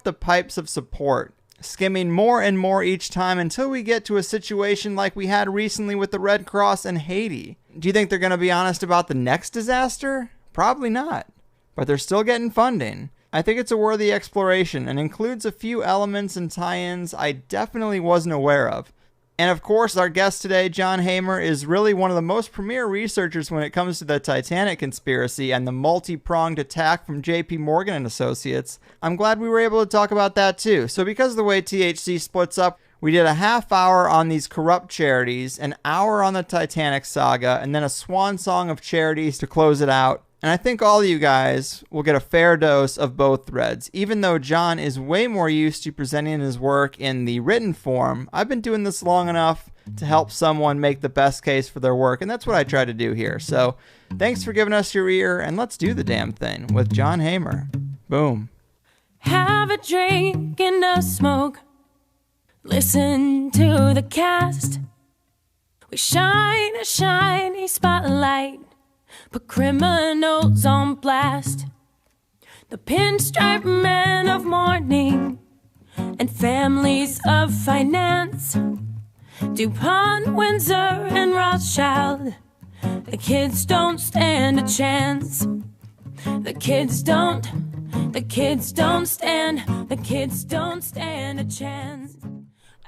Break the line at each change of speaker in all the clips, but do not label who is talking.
the pipes of support, skimming more and more each time until we get to a situation like we had recently with the Red Cross and Haiti. Do you think they're going to be honest about the next disaster? Probably not. But they're still getting funding. I think it's a worthy exploration and includes a few elements and tie-ins I definitely wasn't aware of. And of course, our guest today, John Hamer, is really one of the most premier researchers when it comes to the Titanic conspiracy and the multi-pronged attack from JP Morgan and Associates. I'm glad we were able to talk about that too. So because of the way THC splits up, we did a half hour on these corrupt charities, an hour on the Titanic saga, and then a swan song of charities to close it out. And I think all of you guys will get a fair dose of both threads. Even though John is way more used to presenting his work in the written form, I've been doing this long enough to help someone make the best case for their work, and that's what I try to do here. So thanks for giving us your ear, and let's do the damn thing with John Hamer. Boom.
Have a drink and a smoke. Listen to the cast. We shine a shiny spotlight. Put criminals on blast. The pinstripe men of mourning and families of finance. DuPont, Windsor, and Rothschild. The kids don't stand a chance. The kids don't stand a chance.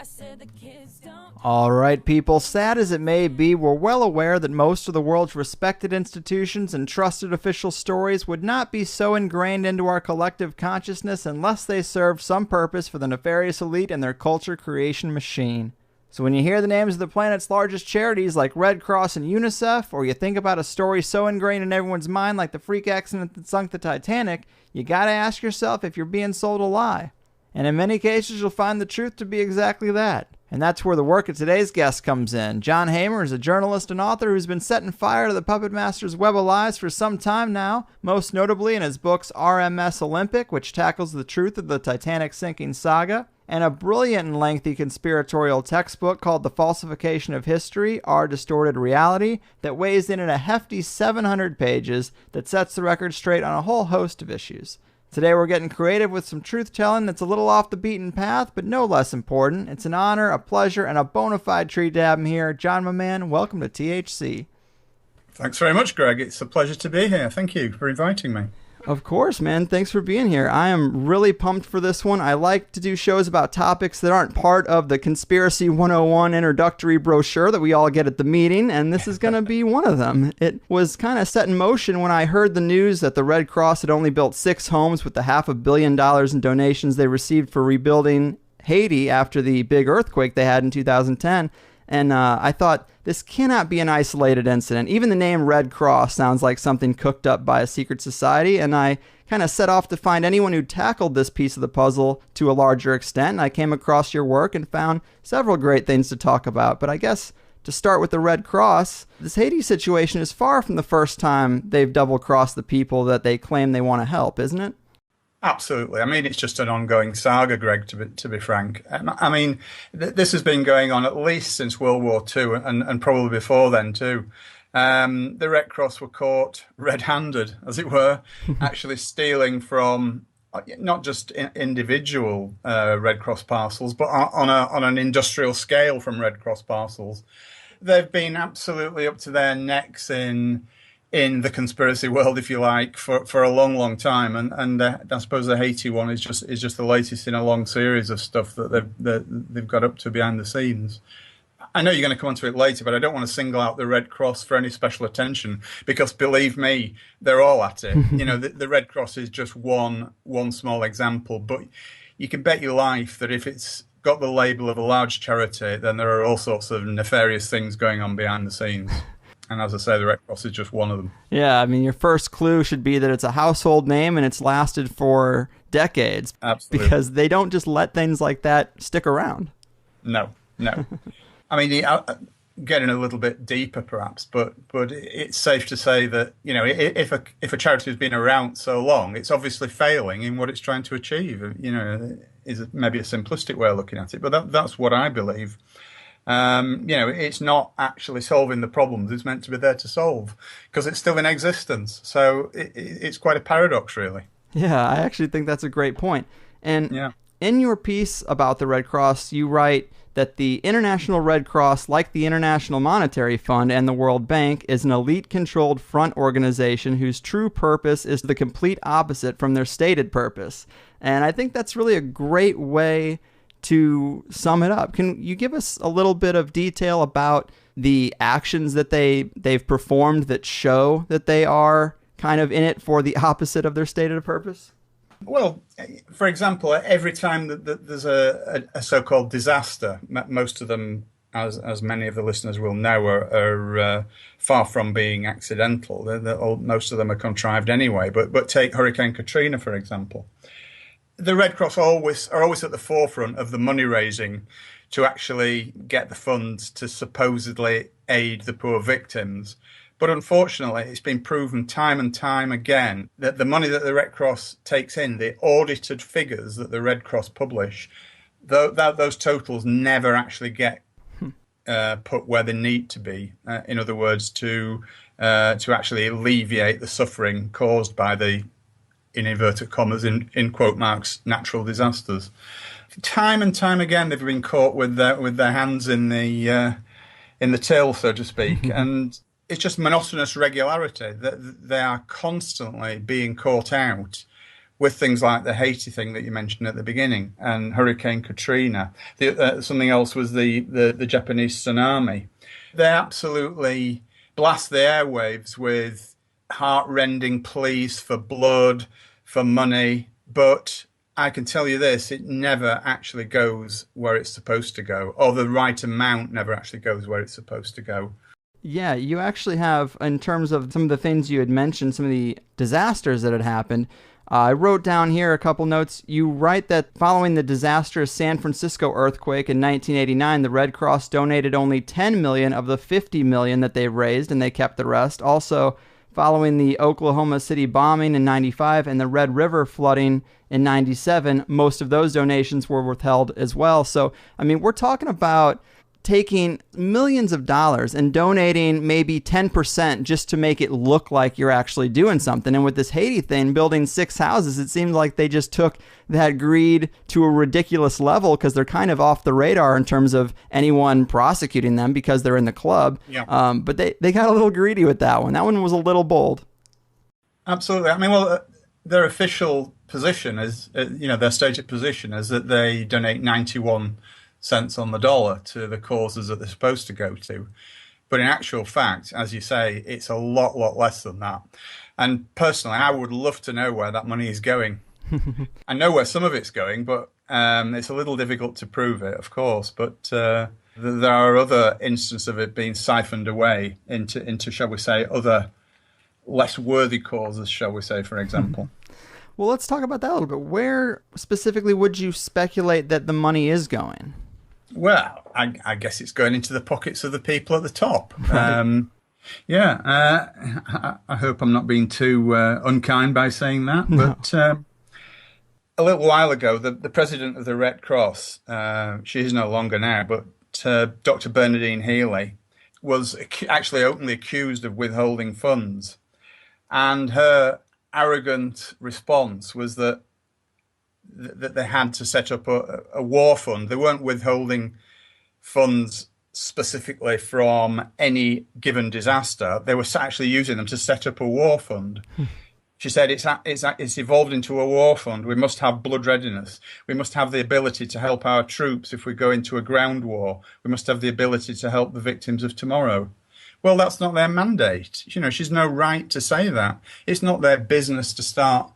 I said the kids don't.
All right, people, sad as it may be, we're well aware that most of the world's respected institutions and trusted official stories would not be so ingrained into our collective consciousness unless they served some purpose for the nefarious elite and their culture creation machine. So when you hear the names of the planet's largest charities like Red Cross and UNICEF, or you think about a story so ingrained in everyone's mind like the freak accident that sunk the Titanic, you gotta ask yourself if you're being sold a lie. And in many cases, you'll find the truth to be exactly that. And that's where the work of today's guest comes in. John Hamer is a journalist and author who's been setting fire to the Puppet Master's web of lies for some time now, most notably in his books RMS Olympic, which tackles the truth of the Titanic sinking saga, and a brilliant and lengthy conspiratorial textbook called The Falsification of History, Our Distorted Reality, that weighs in at a hefty 700 pages that sets the record straight on a whole host of issues. Today we're getting creative with some truth-telling that's a little off the beaten path, but no less important. It's an honor, a pleasure, and a bona fide treat to have him here. John, my man, welcome to THC.
Thanks very much, Greg. It's a pleasure to be here. Thank you for inviting me.
Of course, man. Thanks for being here. I am really pumped for this one. I like to do shows about topics that aren't part of the Conspiracy 101 introductory brochure that we all get at the meeting, and this is going to be one of them. It was kind of set in motion when I heard the news that the Red Cross had only built 6 homes with the $500 million in donations they received for rebuilding Haiti after the big earthquake they had in 2010. And I thought, this cannot be an isolated incident. Even the name Red Cross sounds like something cooked up by a secret society, and I kind of set off to find anyone who tackled this piece of the puzzle to a larger extent. I came across your work and found several great things to talk about, but I guess to start with the Red Cross, this Haiti situation is far from the first time they've double-crossed the people that they claim they want to help, isn't it?
Absolutely. I mean, it's just an ongoing saga, Greg, to be frank. I mean, this has been going on at least since World War II and probably before then, too. The Red Cross were caught red-handed, as it were, actually stealing from not just individual Red Cross parcels, but on an industrial scale from Red Cross parcels. They've been absolutely up to their necks in the conspiracy world, if you like, for a long, long time, and I suppose the Haiti one is just the latest in a long series of stuff that they've got up to behind the scenes. I know you're going to come onto it later, but I don't want to single out the Red Cross for any special attention because, believe me, they're all at it. You know, the Red Cross is just one small example, but you can bet your life that if it's got the label of a large charity, then there are all sorts of nefarious things going on behind the scenes. And as I say, the Red Cross is just one of them.
Yeah, I mean, your first clue should be that it's a household name and it's lasted for decades.
Absolutely.
Because they don't just let things like that stick around.
No. I mean, getting a little bit deeper perhaps, but it's safe to say that, you know, if a charity has been around so long, it's obviously failing in what it's trying to achieve. You know, is maybe a simplistic way of looking at it, but that's what I believe. You know, it's not actually solving the problems it's meant to be there to solve because it's still in existence. So it's quite a paradox, really.
Yeah, I actually think that's a great point. And
Yeah.
in your piece about the Red Cross, you write that the International Red Cross, like the International Monetary Fund and the World Bank, is an elite-controlled front organization whose true purpose is the complete opposite from their stated purpose. And I think that's really a great way to sum it up. Can you give us a little bit of detail about the actions that they've performed that show that they are kind of in it for the opposite of their stated purpose?
Well, for example, every time that there's a so-called disaster, most of them, as many of the listeners will know, are far from being accidental. Most of them are contrived anyway. But take Hurricane Katrina, for example. The Red Cross are always at the forefront of the money raising to actually get the funds to supposedly aid the poor victims. But unfortunately, it's been proven time and time again that the money that the Red Cross takes in, the audited figures that the Red Cross publish, those totals never actually get put where they need to be. In other words, to actually alleviate the suffering caused by the, in inverted commas, in quote marks, natural disasters. Time and time again, they've been caught with their hands in the till, so to speak, and it's just monotonous regularity. That they are constantly being caught out with things like the Haiti thing that you mentioned at the beginning and Hurricane Katrina. Something else was the Japanese tsunami. They absolutely blast the airwaves with heart-rending pleas for blood, for money, but I can tell you this, it never actually goes where it's supposed to go, or the right amount never actually goes where it's supposed to go.
Yeah, you actually have, in terms of some of the things you had mentioned, some of the disasters that had happened, I wrote down here a couple notes. You write that following the disastrous San Francisco earthquake in 1989, the Red Cross donated only $10 million of the $50 million that they raised, and they kept the rest. Also, following the Oklahoma City bombing in 95 and the Red River flooding in 97, most of those donations were withheld as well. So, I mean, we're talking about taking millions of dollars and donating maybe 10% just to make it look like you're actually doing something. And with this Haiti thing, building 6 houses, it seems like they just took that greed to a ridiculous level because they're kind of off the radar in terms of anyone prosecuting them because they're in the club.
Yeah.
But they got a little greedy with that one. That one was a little bold.
Absolutely. I mean, well, their official position is, their stated position is that they donate 91 cents on the dollar to the causes that they're supposed to go to. But in actual fact, as you say, it's a lot less than that. And personally, I would love to know where that money is going. I know where some of it's going, but it's a little difficult to prove it, of course. But there are other instances of it being siphoned away into, shall we say, other less worthy causes, shall we say, for example.
Well, let's talk about that a little bit. Where specifically would you speculate that the money is going?
Well, I guess it's going into the pockets of the people at the top.
Right.
I hope I'm not being too unkind by saying that. No. But a little while ago, the president of the Red Cross, she is no longer now, but Dr. Bernadine Healy, was actually openly accused of withholding funds. And her arrogant response was that they had to set up a war fund. They weren't withholding funds specifically from any given disaster. They were actually using them to set up a war fund. She said it's evolved into a war fund. We must have blood readiness. We must have the ability to help our troops if we go into a ground war. We must have the ability to help the victims of tomorrow. Well, that's not their mandate. She's no right to say that. It's not their business to start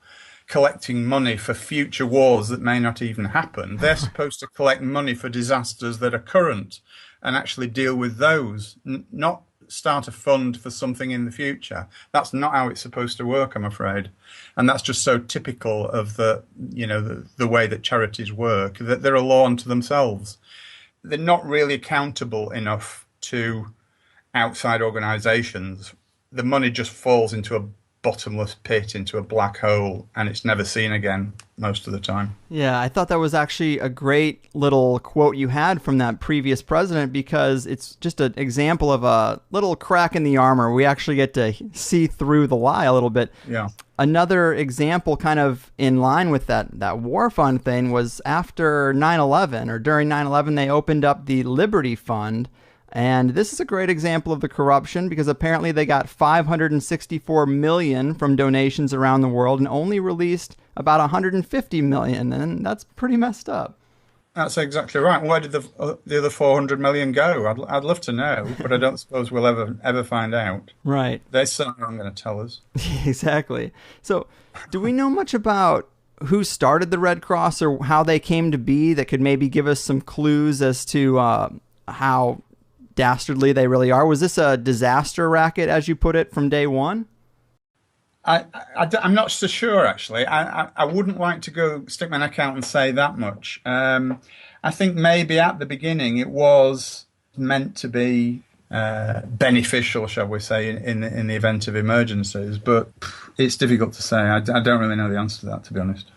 collecting money for future wars that may not even happen. They're supposed to collect money for disasters that are current and actually deal with those, not start a fund for something in the future. That's not how it's supposed to work, I'm afraid. And that's just so typical of the way that charities work, that they're a law unto themselves. They're not really accountable enough to outside organizations. The money just falls into bottomless pit into a black hole, and it's never seen again most of the time.
Yeah, I thought that was actually a great little quote you had from that previous president, because it's just an example of a little crack in the armor. We actually get to see through the lie a little bit.
Yeah.
Another example kind of in line with that war fund thing was after 9/11, or during 9/11, they opened up the Liberty Fund. And this is a great example of the corruption, because apparently they got $564 million from donations around the world and only released about $150 million, and that's pretty messed up.
That's exactly right. Where did the other 400 million go? I'd love to know, but I don't suppose we'll ever find out.
Right.
They're certainly not going to tell us.
Exactly. So, do we know much about who started the Red Cross or how they came to be that could maybe give us some clues as to how dastardly they really are? Was this a disaster racket, as you put it, from day one?
I'm not so sure, actually. I wouldn't like to go stick my neck out and say that much. I think maybe at the beginning it was meant to be beneficial, shall we say, in the event of emergencies, but it's difficult to say. I don't really know the answer to that, to be honest.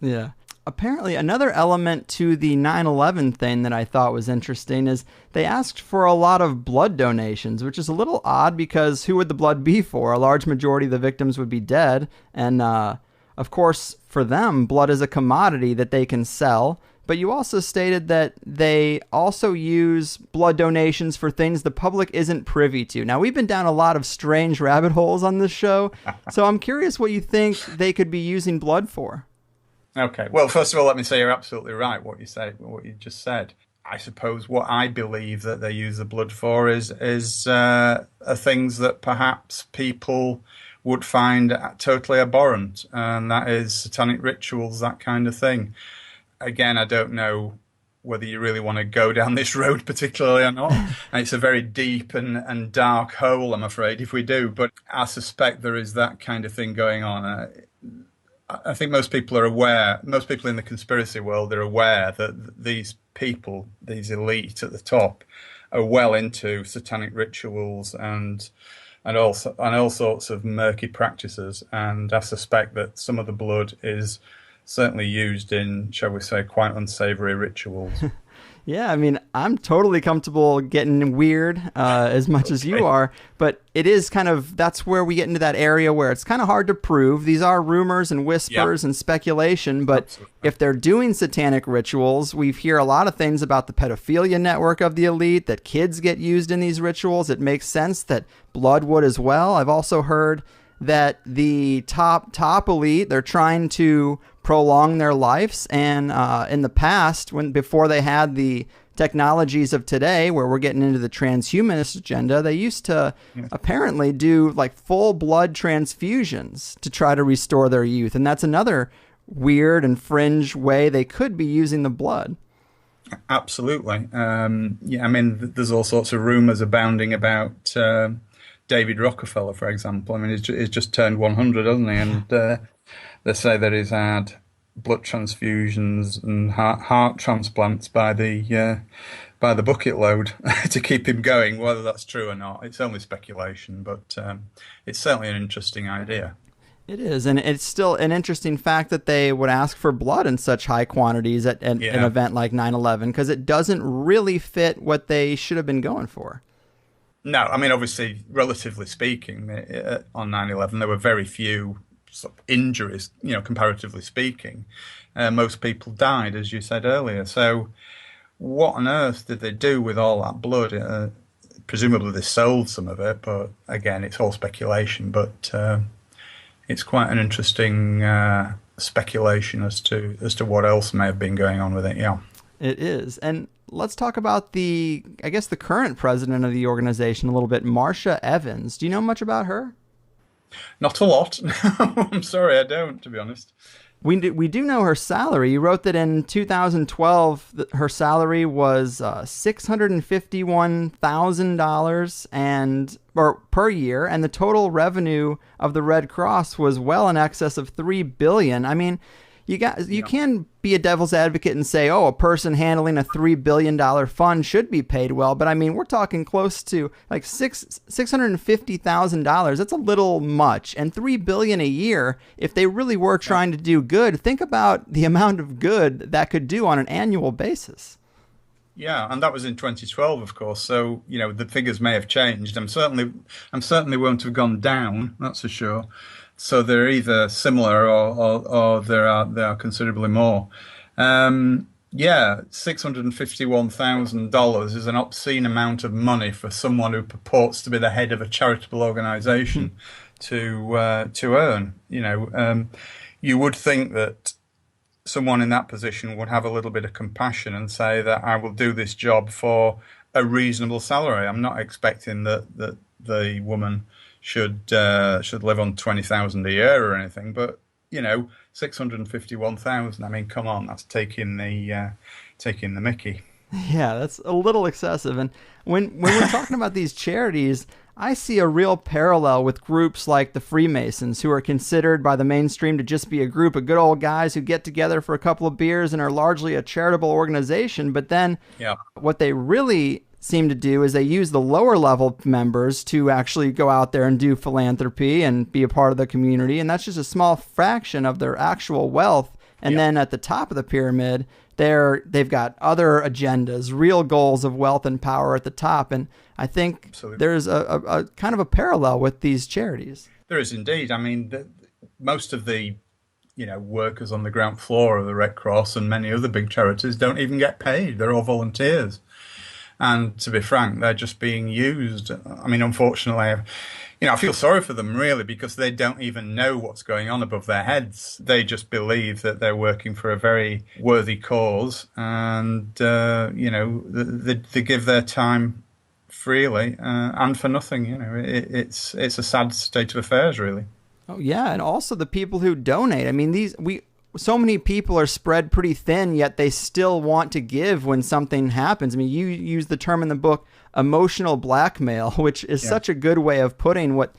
Yeah. Apparently, another element to the 9/11 thing that I thought was interesting is they asked for a lot of blood donations, which is a little odd because who would the blood be for? A large majority of the victims would be dead. And, of course, for them, blood is a commodity that they can sell. But you also stated that they also use blood donations for things the public isn't privy to. Now, we've been down a lot of strange rabbit holes on this show, so I'm curious what you think they could be using blood for.
Okay. Well, first of all, let me say you're absolutely right. What you just said. I suppose what I believe that they use the blood for is things that perhaps people would find totally abhorrent, and that is satanic rituals, that kind of thing. Again, I don't know whether you really want to go down this road particularly or not. And it's a very deep and dark hole, I'm afraid, if we do. But I suspect there is that kind of thing going on. I think most people are aware, most people in the conspiracy world are aware that these people, these elite at the top, are well into satanic rituals and all sorts of murky practices. And I suspect that some of the blood is certainly used in, shall we say, quite unsavory rituals.
Yeah, I mean, I'm totally comfortable getting weird as much as you are, but it is kind of, that's where we get into that area where it's kind of hard to prove. These are rumors and whispers and speculation, but absolutely. If they're doing satanic rituals, we hear a lot of things about the pedophilia network of the elite, that kids get used in these rituals. It makes sense that blood would as well. I've also heard that the top elite, they're trying to prolong their lives, and in the past, before they had the technologies of today, where we're getting into the transhumanist agenda, they used to apparently do like full blood transfusions to try to restore their youth, and that's another weird and fringe way they could be using the blood. Absolutely.
I mean, there's all sorts of rumors abounding about David Rockefeller, for example. I mean, he's just turned 100, hasn't he? And they say that he's had blood transfusions and heart transplants by the bucket load to keep him going. Whether that's true or not, it's only speculation, but it's certainly an interesting idea.
It is, and it's still an interesting fact that they would ask for blood in such high quantities at an event like 9/11, because it doesn't really fit what they should have been going for.
No, I mean, obviously, relatively speaking, on 9/11, there were very few sort of injuries, comparatively speaking. Most people died, as you said earlier. So what on earth did they do with all that blood? Presumably they sold some of it, but again, it's all speculation. But it's quite an interesting speculation as to what else may have been going on with it. Yeah,
it is. And let's talk about the current president of the organization a little bit, Marsha Evans. Do you know much about her?
Not a lot. I'm sorry, I don't, to be honest.
We do know her salary. You wrote that in 2012, her salary was $651,000 per year, and the total revenue of the Red Cross was well in excess of $3 billion. I mean, you can be a devil's advocate and say, oh, a person handling a $3 billion fund should be paid well. But I mean, we're talking close to like $650,000. That's a little much. And $3 billion a year, if they really were trying to do good, think about the amount of good that could do on an annual basis.
Yeah, and that was in 2012, of course. So, the figures may have changed. I'm certainly won't have gone down, that's for sure. So they're either similar or they are considerably more. $651,000 is an obscene amount of money for someone who purports to be the head of a charitable organization to earn. You would think that someone in that position would have a little bit of compassion and say that I will do this job for a reasonable salary. I'm not expecting that the woman should live on 20,000 a year or anything, but 651,000. I mean, come on, that's taking the mickey.
Yeah, that's a little excessive. And when we're talking about these charities, I see a real parallel with groups like the Freemasons, who are considered by the mainstream to just be a group of good old guys who get together for a couple of beers and are largely a charitable organization. But then what they really seem to do is they use the lower level members to actually go out there and do philanthropy and be a part of the community. And that's just a small fraction of their actual wealth. And then at the top of the pyramid, they've got other agendas, real goals of wealth and power at the top. And I think there's a kind of a parallel with these charities.
There is indeed. I mean, most of the workers on the ground floor of the Red Cross and many other big charities don't even get paid. They're all volunteers. And to be frank, they're just being used. I mean, unfortunately, I feel sorry for them, really, because they don't even know what's going on above their heads. They just believe that they're working for a very worthy cause, and they give their time freely and for nothing. It's a sad state of affairs, really.
Oh yeah, and also the people who donate. I mean, so many people are spread pretty thin, yet they still want to give when something happens. I mean, you use the term in the book, emotional blackmail, which is such a good way of putting what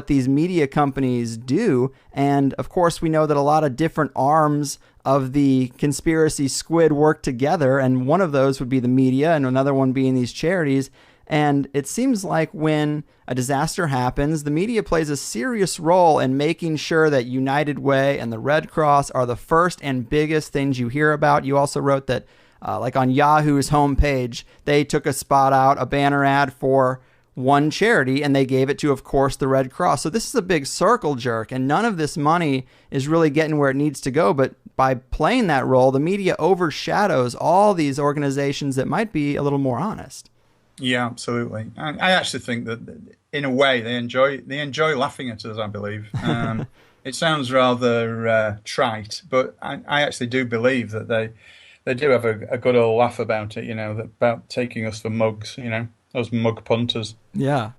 these media companies do. And of course, we know that a lot of different arms of the conspiracy squid work together, and one of those would be the media, and another one being these charities. And it seems like when a disaster happens, the media plays a serious role in making sure that United Way and the Red Cross are the first and biggest things you hear about. You also wrote that, like on Yahoo's homepage, they took a spot out, a banner ad for one charity, and they gave it to, of course, the Red Cross. So this is a big circle jerk, and none of this money is really getting where it needs to go. But by playing that role, the media overshadows all these organizations that might be a little more honest.
Yeah, absolutely. I actually think that, in a way, they enjoy laughing at us, I believe. It sounds rather trite, but I actually do believe that they do have a good old laugh about it, about taking us for mugs, those mug punters.
Yeah.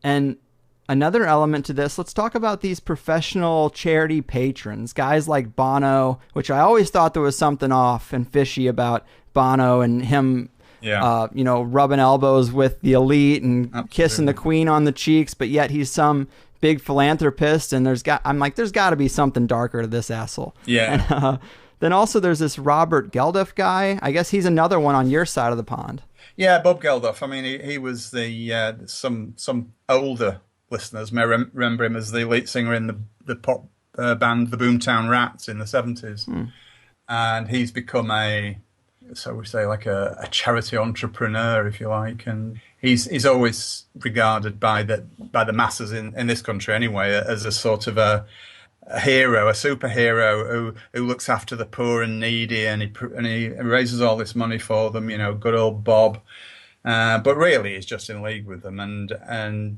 And another element to this, let's talk about these professional charity patrons, guys like Bono, which I always thought there was something off and fishy about Bono and him.
Yeah.
Rubbing elbows with the elite and
Absolutely.
Kissing the Queen on the cheeks, but yet he's some big philanthropist, and there's got to be something darker to this asshole.
Yeah.
And, then also there's this Robert Geldof guy. I guess he's another one on your side of the pond.
Yeah, Bob Geldof. I mean, he was the some older listeners may remember him as the lead singer in the pop band the Boomtown Rats in the 70s, and he's become so we say like a charity entrepreneur, if you like, and he's always regarded by the masses in this country anyway as a sort of a hero, a superhero who looks after the poor and needy, and he raises all this money for them. Good old Bob. But really, he's just in league with them. And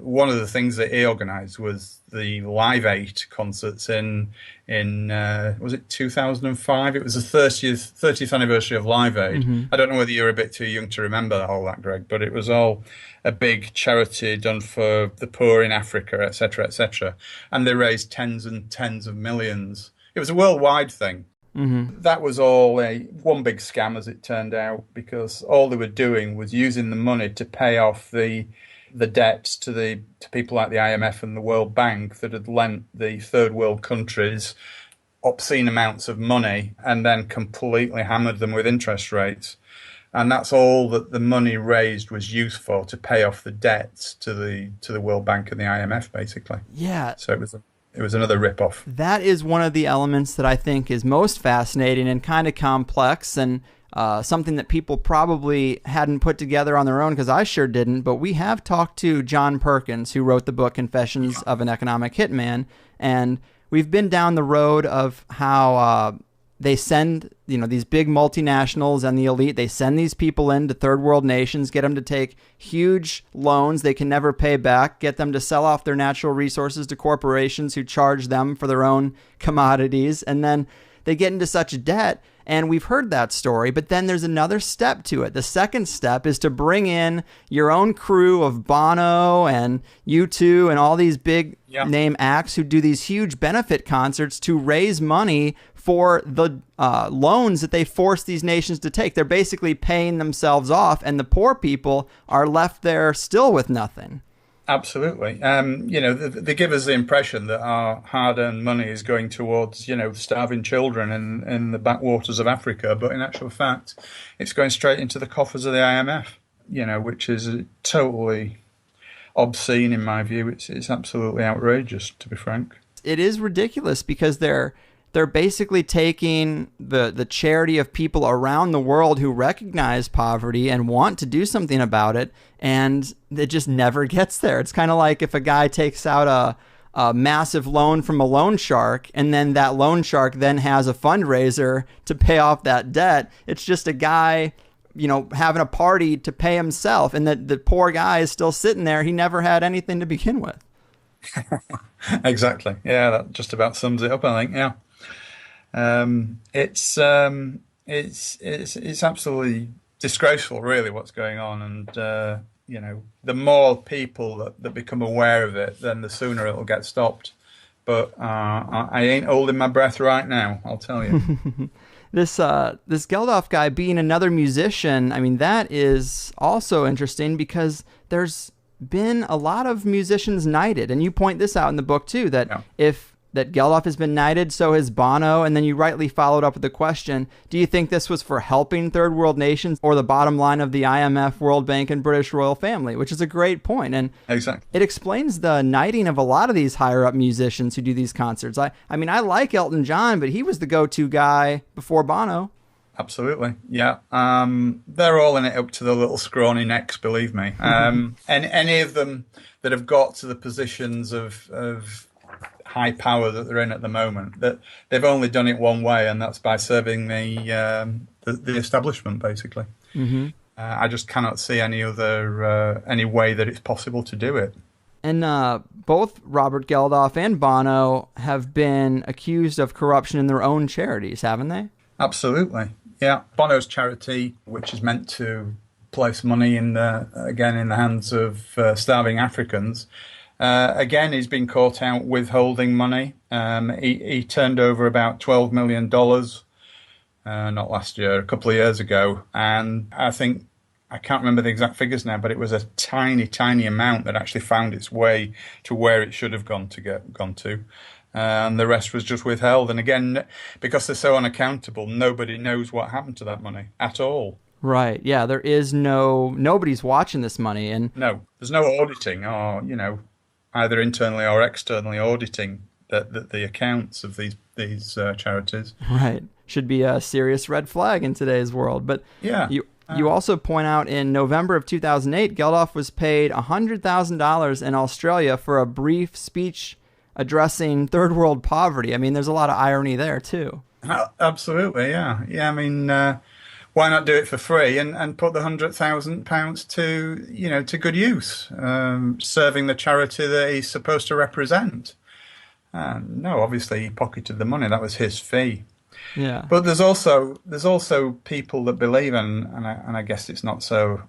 one of the things that he organised was the Live 8 concerts in was it 2005? It was the 30th anniversary of Live 8. Mm-hmm. I don't know whether you're a bit too young to remember all that, Greg, but it was all a big charity done for the poor in Africa, etc., etc. And they raised tens and tens of millions. It was a worldwide thing.
Mm-hmm.
That was all one big scam, as it turned out, because all they were doing was using the money to pay off the debts to people like the IMF and the World Bank that had lent the third world countries obscene amounts of money and then completely hammered them with interest rates. And that's all that the money raised was used for, to pay off the debts to the World Bank and the IMF, basically.
Yeah.
So it was another rip-off.
That is one of the elements that I think is most fascinating and kind of complex, and something that people probably hadn't put together on their own, because I sure didn't. But we have talked to John Perkins, who wrote the book Confessions of an Economic Hitman, and we've been down the road of how they send, these big multinationals and the elite, they send these people into third world nations, get them to take huge loans they can never pay back, get them to sell off their natural resources to corporations who charge them for their own commodities, and then they get into such debt. And we've heard that story, but then there's another step to it. The second step is to bring in your own crew of Bono and U2 and all these big name acts who do these huge benefit concerts to raise money for the loans that they force these nations to take. They're basically paying themselves off, and the poor people are left there still with nothing.
Absolutely. They give us the impression that our hard-earned money is going towards, starving children in the backwaters of Africa, but in actual fact, it's going straight into the coffers of the IMF, which is totally obscene in my view. It's absolutely outrageous, to be frank.
It is ridiculous, because they're basically taking the charity of people around the world who recognize poverty and want to do something about it, and it just never gets there. It's kind of like if a guy takes out a massive loan from a loan shark, and then that loan shark then has a fundraiser to pay off that debt. It's just a guy, having a party to pay himself, and the poor guy is still sitting there. He never had anything to begin with.
Exactly. Yeah, that just about sums it up, I think. Yeah. It's absolutely disgraceful, really, what's going on, and the more people that become aware of it, then the sooner it'll get stopped. But I ain't holding my breath right now, I'll tell you.
This Geldof guy being another musician, I mean, that is also interesting, because there's been a lot of musicians knighted, and you point this out in the book too, that that Geldof has been knighted, so has Bono, and then you rightly followed up with the question, do you think this was for helping third world nations, or the bottom line of the IMF, World Bank, and British royal family? Which is a great point, and
exactly.
It explains the knighting of a lot of these higher up musicians who do these concerts. I mean, I like Elton John, but he was the go-to guy before Bono.
Absolutely, yeah. They're all in it up to the little scrawny necks, believe me. And any of them that have got to the positions of high power that they're in at the moment, that they've only done it one way, and that's by serving the establishment, basically. Mm-hmm. I just cannot see any other any way that it's possible to do it.
And both Robert Geldof and Bono have been accused of corruption in their own charities, haven't they?
Absolutely, yeah. Bono's charity, which is meant to place money in the hands of starving Africans. Again, he's been caught out withholding money. He turned over about $12 million, not last year, a couple of years ago. And I can't remember the exact figures now, but it was a tiny, tiny amount that actually found its way to where it should have gone to. And the rest was just withheld. And again, because they're so unaccountable, nobody knows what happened to that money at all.
Right. Yeah, there is nobody's watching this money. And
no, there's no auditing or, either internally or externally auditing the accounts of these charities.
Right. Should be a serious red flag in today's world. But
yeah.
You also point out in November of 2008, Geldof was paid $100,000 in Australia for a brief speech addressing third world poverty. I mean, there's a lot of irony there too.
Absolutely, yeah. Yeah, I mean, why not do it for free and put the £100,000 to good use, serving the charity that he's supposed to represent? No, obviously he pocketed the money. That was his fee.
Yeah.
But there's also people that believe, and I guess it's not so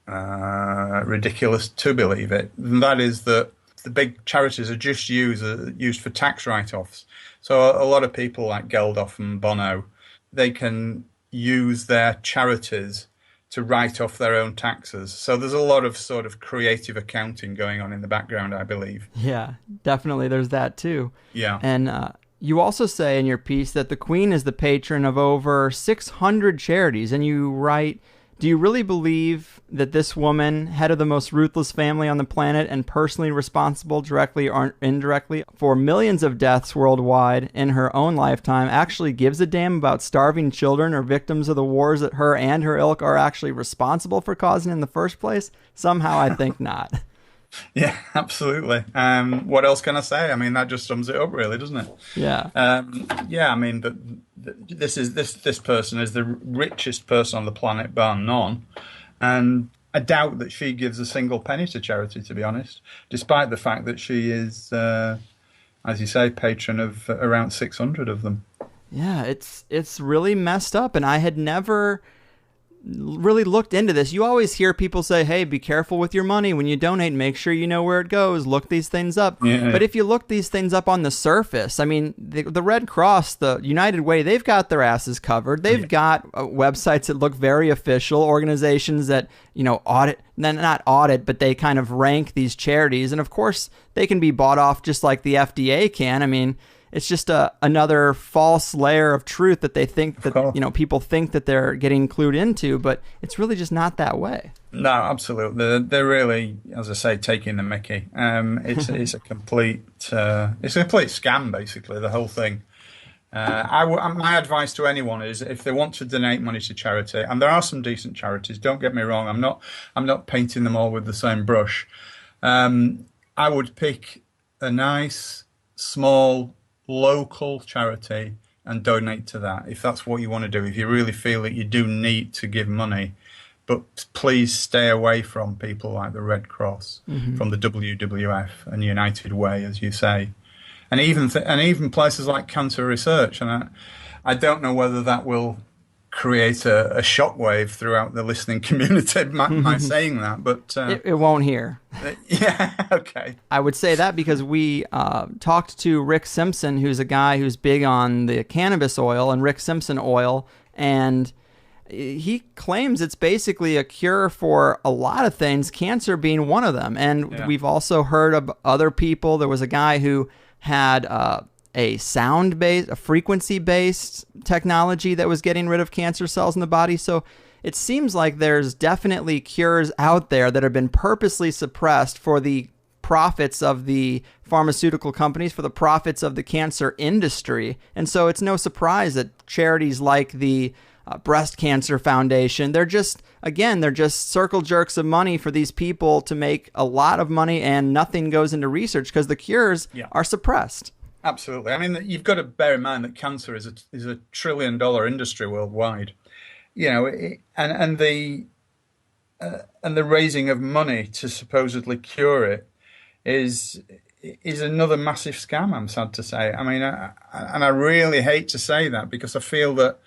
ridiculous to believe it. And that is that the big charities are just used for tax write-offs. So a lot of people like Geldof and Bono, they can use their charities to write off their own taxes. So there's a lot of sort of creative accounting going on in the background, I believe.
Yeah, definitely. There's that too.
Yeah.
And You also say in your piece that the Queen is the patron of over 600 charities, and you write, do you really believe that this woman, head of the most ruthless family on the planet and personally responsible directly or indirectly for millions of deaths worldwide in her own lifetime, actually gives a damn about starving children or victims of the wars that her and her ilk are actually responsible for causing in the first place? Somehow I think not.
Yeah, absolutely. What else can I say? I mean, that just sums it up, really, doesn't it?
Yeah.
Yeah. I mean, this person is the richest person on the planet, bar none, and I doubt that she gives a single penny to charity, to be honest, despite the fact that she is, as you say, patron of around 600 of them.
Yeah, it's really messed up, and I had never really looked into this. You always hear people say, hey, be careful with your money when you donate, make sure you know where it goes, look these things up.
Yeah.
But if you look these things up on the surface, I mean, the Red Cross, the United Way, they've got their asses covered. They've got websites that look very official, organizations that, audit, not audit, but they kind of rank these charities. And of course, they can be bought off just like the FDA can. I mean, it's just another false layer of truth that they think that, people think that they're getting clued into, but it's really just not that way.
No, absolutely. They're really, as I say, taking the mickey. It's a complete scam, basically, the whole thing. My advice to anyone is if they want to donate money to charity, and there are some decent charities, don't get me wrong, I'm not painting them all with the same brush. I would pick a nice, small, local charity and donate to that if that's what you want to do, if you really feel that you do need to give money. But please stay away from people like the Red Cross, from the WWF and United Way, as you say, and even places like Cancer Research. And I don't know whether that will create a shockwave throughout the listening community by saying that, but
it won't here.
Yeah, okay.
I would say that because we talked to Rick Simpson, who's a guy who's big on the cannabis oil and Rick Simpson oil, and he claims it's basically a cure for a lot of things, cancer being one of them. And we've also heard of other people. There was a guy who had a frequency-based technology that was getting rid of cancer cells in the body. So it seems like there's definitely cures out there that have been purposely suppressed for the profits of the pharmaceutical companies, for the profits of the cancer industry. And so it's no surprise that charities like the Breast Cancer Foundation, they're just circle jerks of money for these people to make a lot of money, and nothing goes into research because the cures are suppressed.
Absolutely. I mean, you've got to bear in mind that cancer is a $1 trillion industry worldwide, and the raising of money to supposedly cure it is another massive scam. I'm sad to say. I mean, and I really hate to say that because I feel that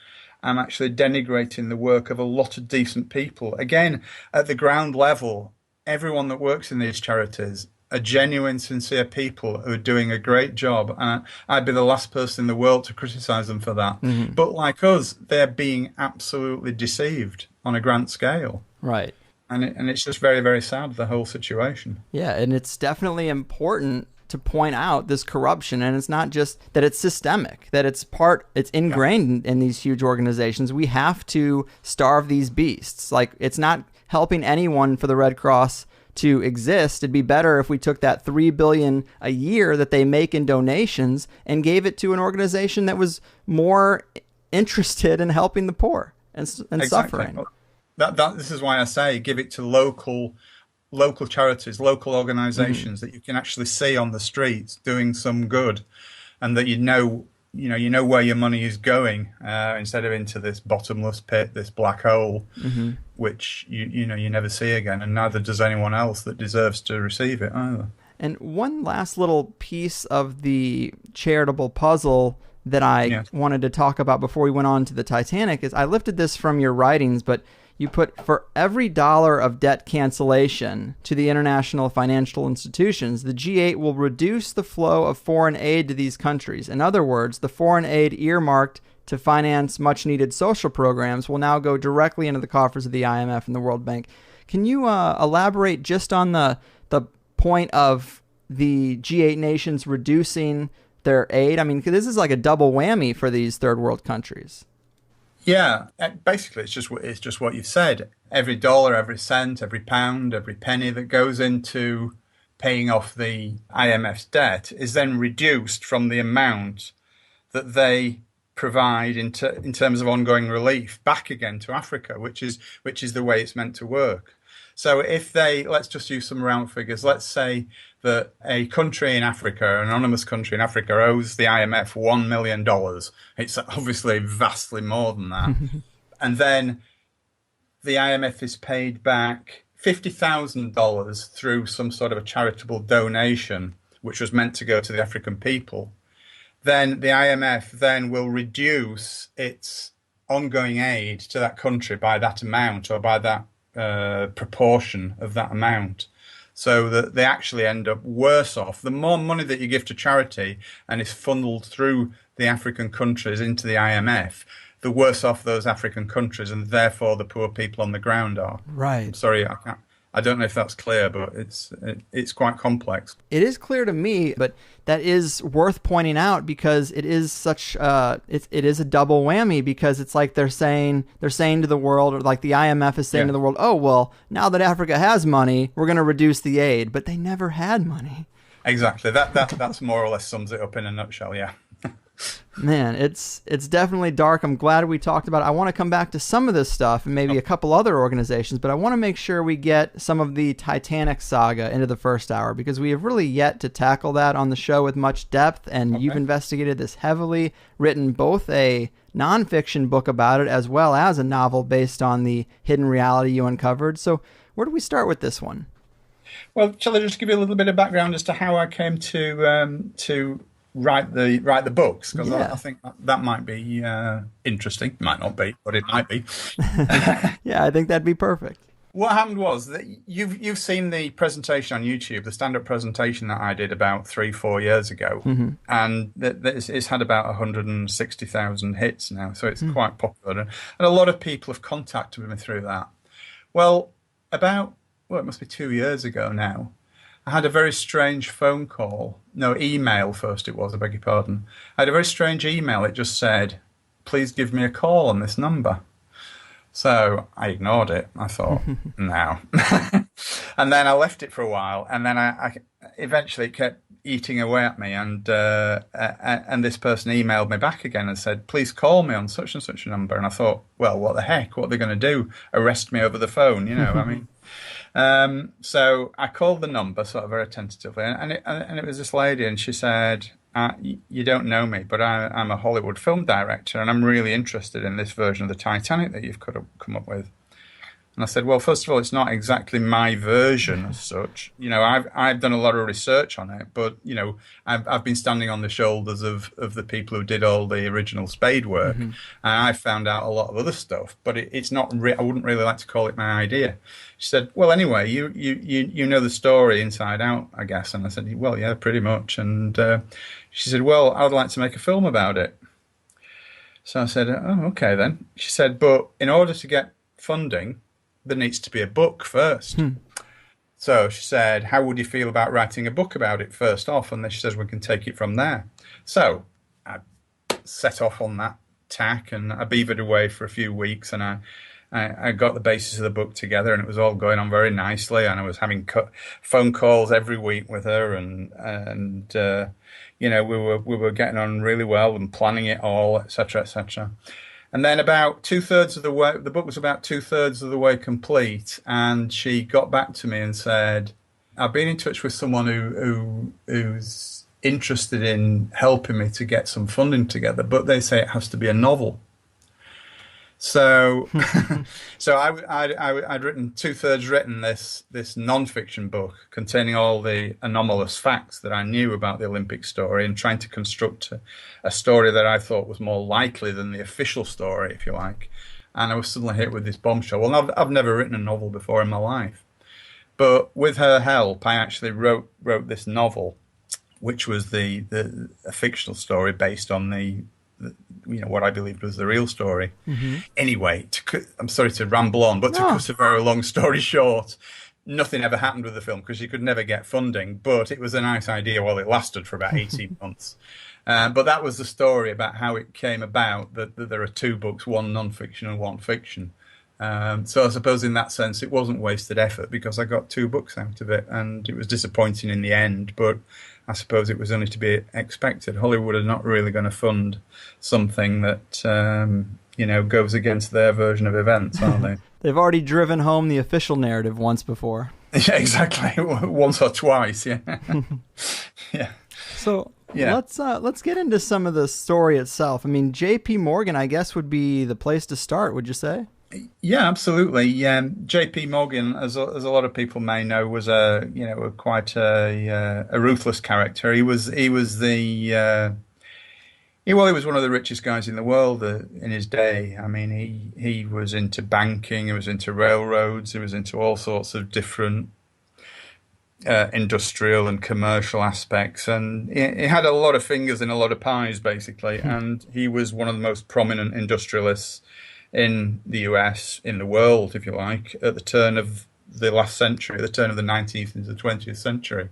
I'm actually denigrating the work of a lot of decent people. Again, at the ground level, everyone that works in these charities are genuine, sincere people who are doing a great job. And I'd be the last person in the world to criticize them for that. Mm-hmm. But like us, they're being absolutely deceived on a grand scale.
Right.
And it's just very, very sad, the whole situation.
Yeah, and it's definitely important to point out this corruption, and it's not just that it's systemic, that it's ingrained in these huge organizations. We have to starve these beasts. Like, it's not helping anyone for the Red Cross to exist. It'd be better if we took that $3 billion a year that they make in donations and gave it to an organization that was more interested in helping the poor and
exactly.
Suffering.
This is why I say give it to local charities, local organizations that you can actually see on the streets doing some good, and that you know where your money is going, instead of into this bottomless pit, this black hole, which you never see again, and neither does anyone else that deserves to receive it either. And
one last little piece of the charitable puzzle that I wanted to talk about before we went on to the Titanic is, I lifted this from your writings, but you put, for every dollar of debt cancellation to the international financial institutions, the G8 will reduce the flow of foreign aid to these countries. In other words, the foreign aid earmarked to finance much-needed social programs will now go directly into the coffers of the IMF and the World Bank. Can you elaborate just on the point of the G8 nations reducing their aid? I mean, 'cause this is like a double whammy for these third world countries.
Yeah, basically, it's just what you've said. Every dollar, every cent, every pound, every penny that goes into paying off the IMF's debt is then reduced from the amount that they provide in terms of ongoing relief back again to Africa, which is the way it's meant to work. So if let's just use some round figures. Let's say that a country in Africa, an anonymous country in Africa, owes the IMF $1 million. It's obviously vastly more than that. And then the IMF is paid back $50,000 through some sort of a charitable donation, which was meant to go to the African people. Then the IMF then will reduce its ongoing aid to that country by that amount, or by that proportion of that amount, so that they actually end up worse off. The more money that you give to charity and is funneled through the African countries into the IMF, the worse off those African countries, and therefore the poor people on the ground are.
Right.
I'm sorry, I don't know if that's clear, but it's quite complex.
It is clear to me, but that is worth pointing out because it is such it is a double whammy, because it's like they're saying to the world, or like the IMF is saying to the world, oh well, now that Africa has money, we're going to reduce the aid, but they never had money.
Exactly. That's more or less sums it up in a nutshell. Yeah.
Man, it's definitely dark. I'm glad we talked about it. I want to come back to some of this stuff and maybe a couple other organizations, but I want to make sure we get some of the Titanic saga into the first hour, because we have really yet to tackle that on the show with much depth, and you've investigated this heavily, written both a nonfiction book about it as well as a novel based on the hidden reality you uncovered. So where do we start with this one?
Well, shall I just give you a little bit of background as to how I came to write the books, because I think that might be interesting. It might not be, but it might be.
Yeah, I think that'd be perfect.
What happened was that you've seen the presentation on YouTube, the stand-up presentation that I did about 3-4 years ago, and it's had about 160,000 hits now, so it's quite popular, and a lot of people have contacted me through that. Well, it must be 2 years ago now, I had a very strange email first it was, I beg your pardon. I had a very strange email. It just said, please give me a call on this number. So I ignored it. I thought, no. And then I left it for a while, and then I eventually it kept eating away at me, and this person emailed me back again and said, please call me on such and such a number. And I thought, well, what the heck? What are they going to do? Arrest me over the phone? I mean... So I called the number sort of very tentatively, and it was this lady, and she said, you don't know me, but I'm a Hollywood film director, and I'm really interested in this version of the Titanic that you've come up with. And I said, well, first of all, it's not exactly my version as such. I've done a lot of research on it, but I've been standing on the shoulders of the people who did all the original Spade work, and I found out a lot of other stuff. But it's not. I wouldn't really like to call it my idea. She said, well, anyway, you know the story inside out, I guess. And I said, well, yeah, pretty much. And she said, well, I would like to make a film about it. So I said, oh, okay then. She said, but in order to get funding, there needs to be a book first. So she said, how would you feel about writing a book about it first off? And then she says, we can take it from there. So I set off on that tack, and I beavered away for a few weeks, and I got the basis of the book together, and it was all going on very nicely, and I was having phone calls every week with her, and we were getting on really well and planning it all, etc., etc. And then about 2/3 of the way, the book was about 2/3 of the way complete, and she got back to me and said, I've been in touch with someone who's interested in helping me to get some funding together, but they say it has to be a novel. So, I'd written 2/3 written this non-fiction book containing all the anomalous facts that I knew about the Olympic story, and trying to construct a story that I thought was more likely than the official story, if you like. And I was suddenly hit with this bombshell. Well, I've never written a novel before in my life, but with her help, I actually wrote this novel, which was a fictional story based on what I believed was the real story. Anyway, I'm sorry to ramble on, but to cut a very long story short, nothing ever happened with the film because you could never get funding, but it was a nice idea while it lasted for about 18 months. But that was the story about how it came about, that there are two books, one non-fiction and one fiction. So I suppose in that sense it wasn't wasted effort because I got two books out of it, and it was disappointing in the end, but I suppose it was only to be expected. Hollywood are not really going to fund something that goes against their version of events, are they?
They've already driven home the official narrative once before.
Yeah, exactly. Once or twice, yeah. Yeah.
So let's get into some of the story itself. I mean, J.P. Morgan, I guess, would be the place to start, would you say?
Yeah, absolutely. J.P. Morgan, as a lot of people may know, was quite a ruthless character. He was one of the richest guys in the world in his day. I mean, he was into banking, he was into railroads, he was into all sorts of different industrial and commercial aspects, and he had a lot of fingers in a lot of pies, basically. And he was one of the most prominent industrialists in the US, in the world, if you like, at the turn of the last century, at the turn of the 19th into the 20th century.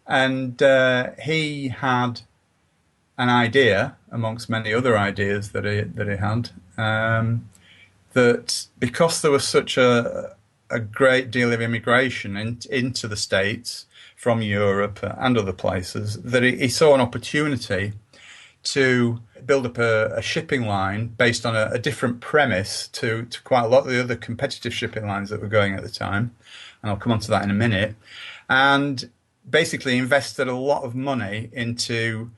And he had an idea, amongst many other ideas that he had, that because there was such a great deal of immigration into the States from Europe and other places, that he saw an opportunity to build up a shipping line based on a different premise to quite a lot of the other competitive shipping lines that were going at the time. And I'll come on to that in a minute. And basically invested a lot of money into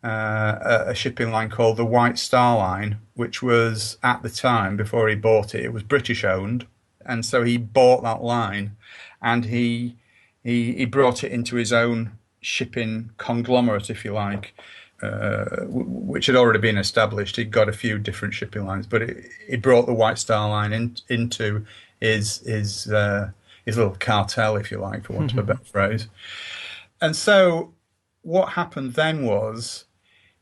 a shipping line called the White Star Line, which was, at the time, before he bought it, it was British owned. And so he bought that line, and he brought it into his own shipping conglomerate, if you like, which had already been established. He'd got a few different shipping lines, but he brought the White Star Line into his little cartel, if you like, for want of a better phrase. And so what happened then was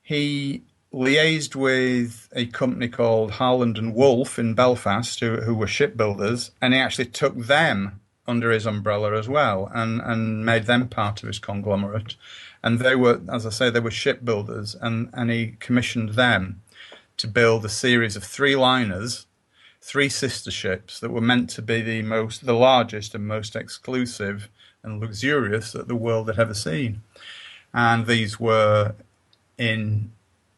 he liaised with a company called Harland and Wolff in Belfast, who were shipbuilders, and he actually took them under his umbrella as well, and made them part of his conglomerate. And they were, as I say, they were shipbuilders, and he commissioned them to build a series of three liners, three sister ships that were meant to be the largest and most exclusive and luxurious that the world had ever seen. And these were, in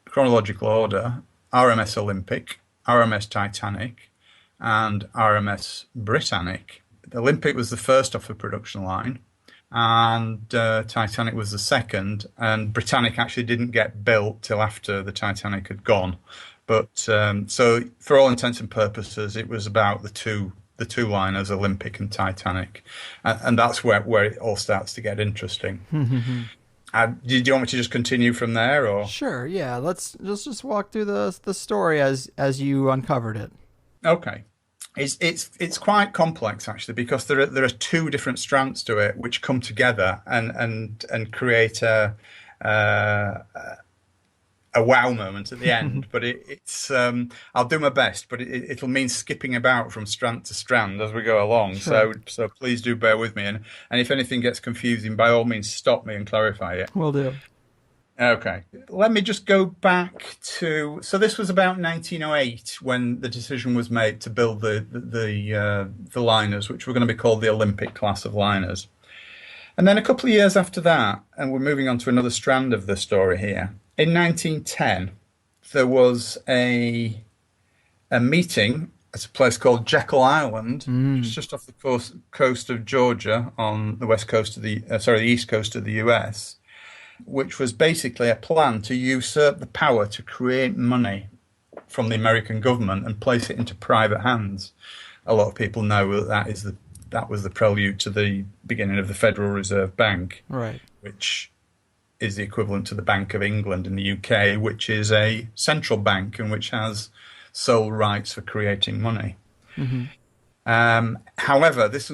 chronological order, RMS Olympic, RMS Titanic, and RMS Britannic. The Olympic was the first off the production line, and Titanic was the second, and Britannic actually didn't get built till after the Titanic had gone. But so for all intents and purposes, it was about the two liners, Olympic and Titanic, and that's where it all starts to get interesting. Do you want me to just continue from there, or? Sure,
yeah. Let's just walk through the story as you uncovered it.
Okay. It's quite complex, actually, because there are two different strands to it which come together and create a wow moment at the end. But it's I'll do my best, but it'll mean skipping about from strand to strand as we go along. Sure. So please do bear with me, and if anything gets confusing, by all means stop me and clarify it.
Will do.
Okay, let me just go back to. So this was about 1908 when the decision was made to build the liners, which were going to be called the Olympic class of liners. And then a couple of years after that, and we're moving on to another strand of the story here. In 1910, there was a meeting at a place called Jekyll Island, which is just off the coast of Georgia on the west coast of the east coast of the US. Which was basically a plan to usurp the power to create money from the American government and place it into private hands. A lot of people know that was the prelude to the beginning of the Federal Reserve Bank,
right? Which
is the equivalent to the Bank of England in the UK, which is a central bank and which has sole rights for creating money. However, this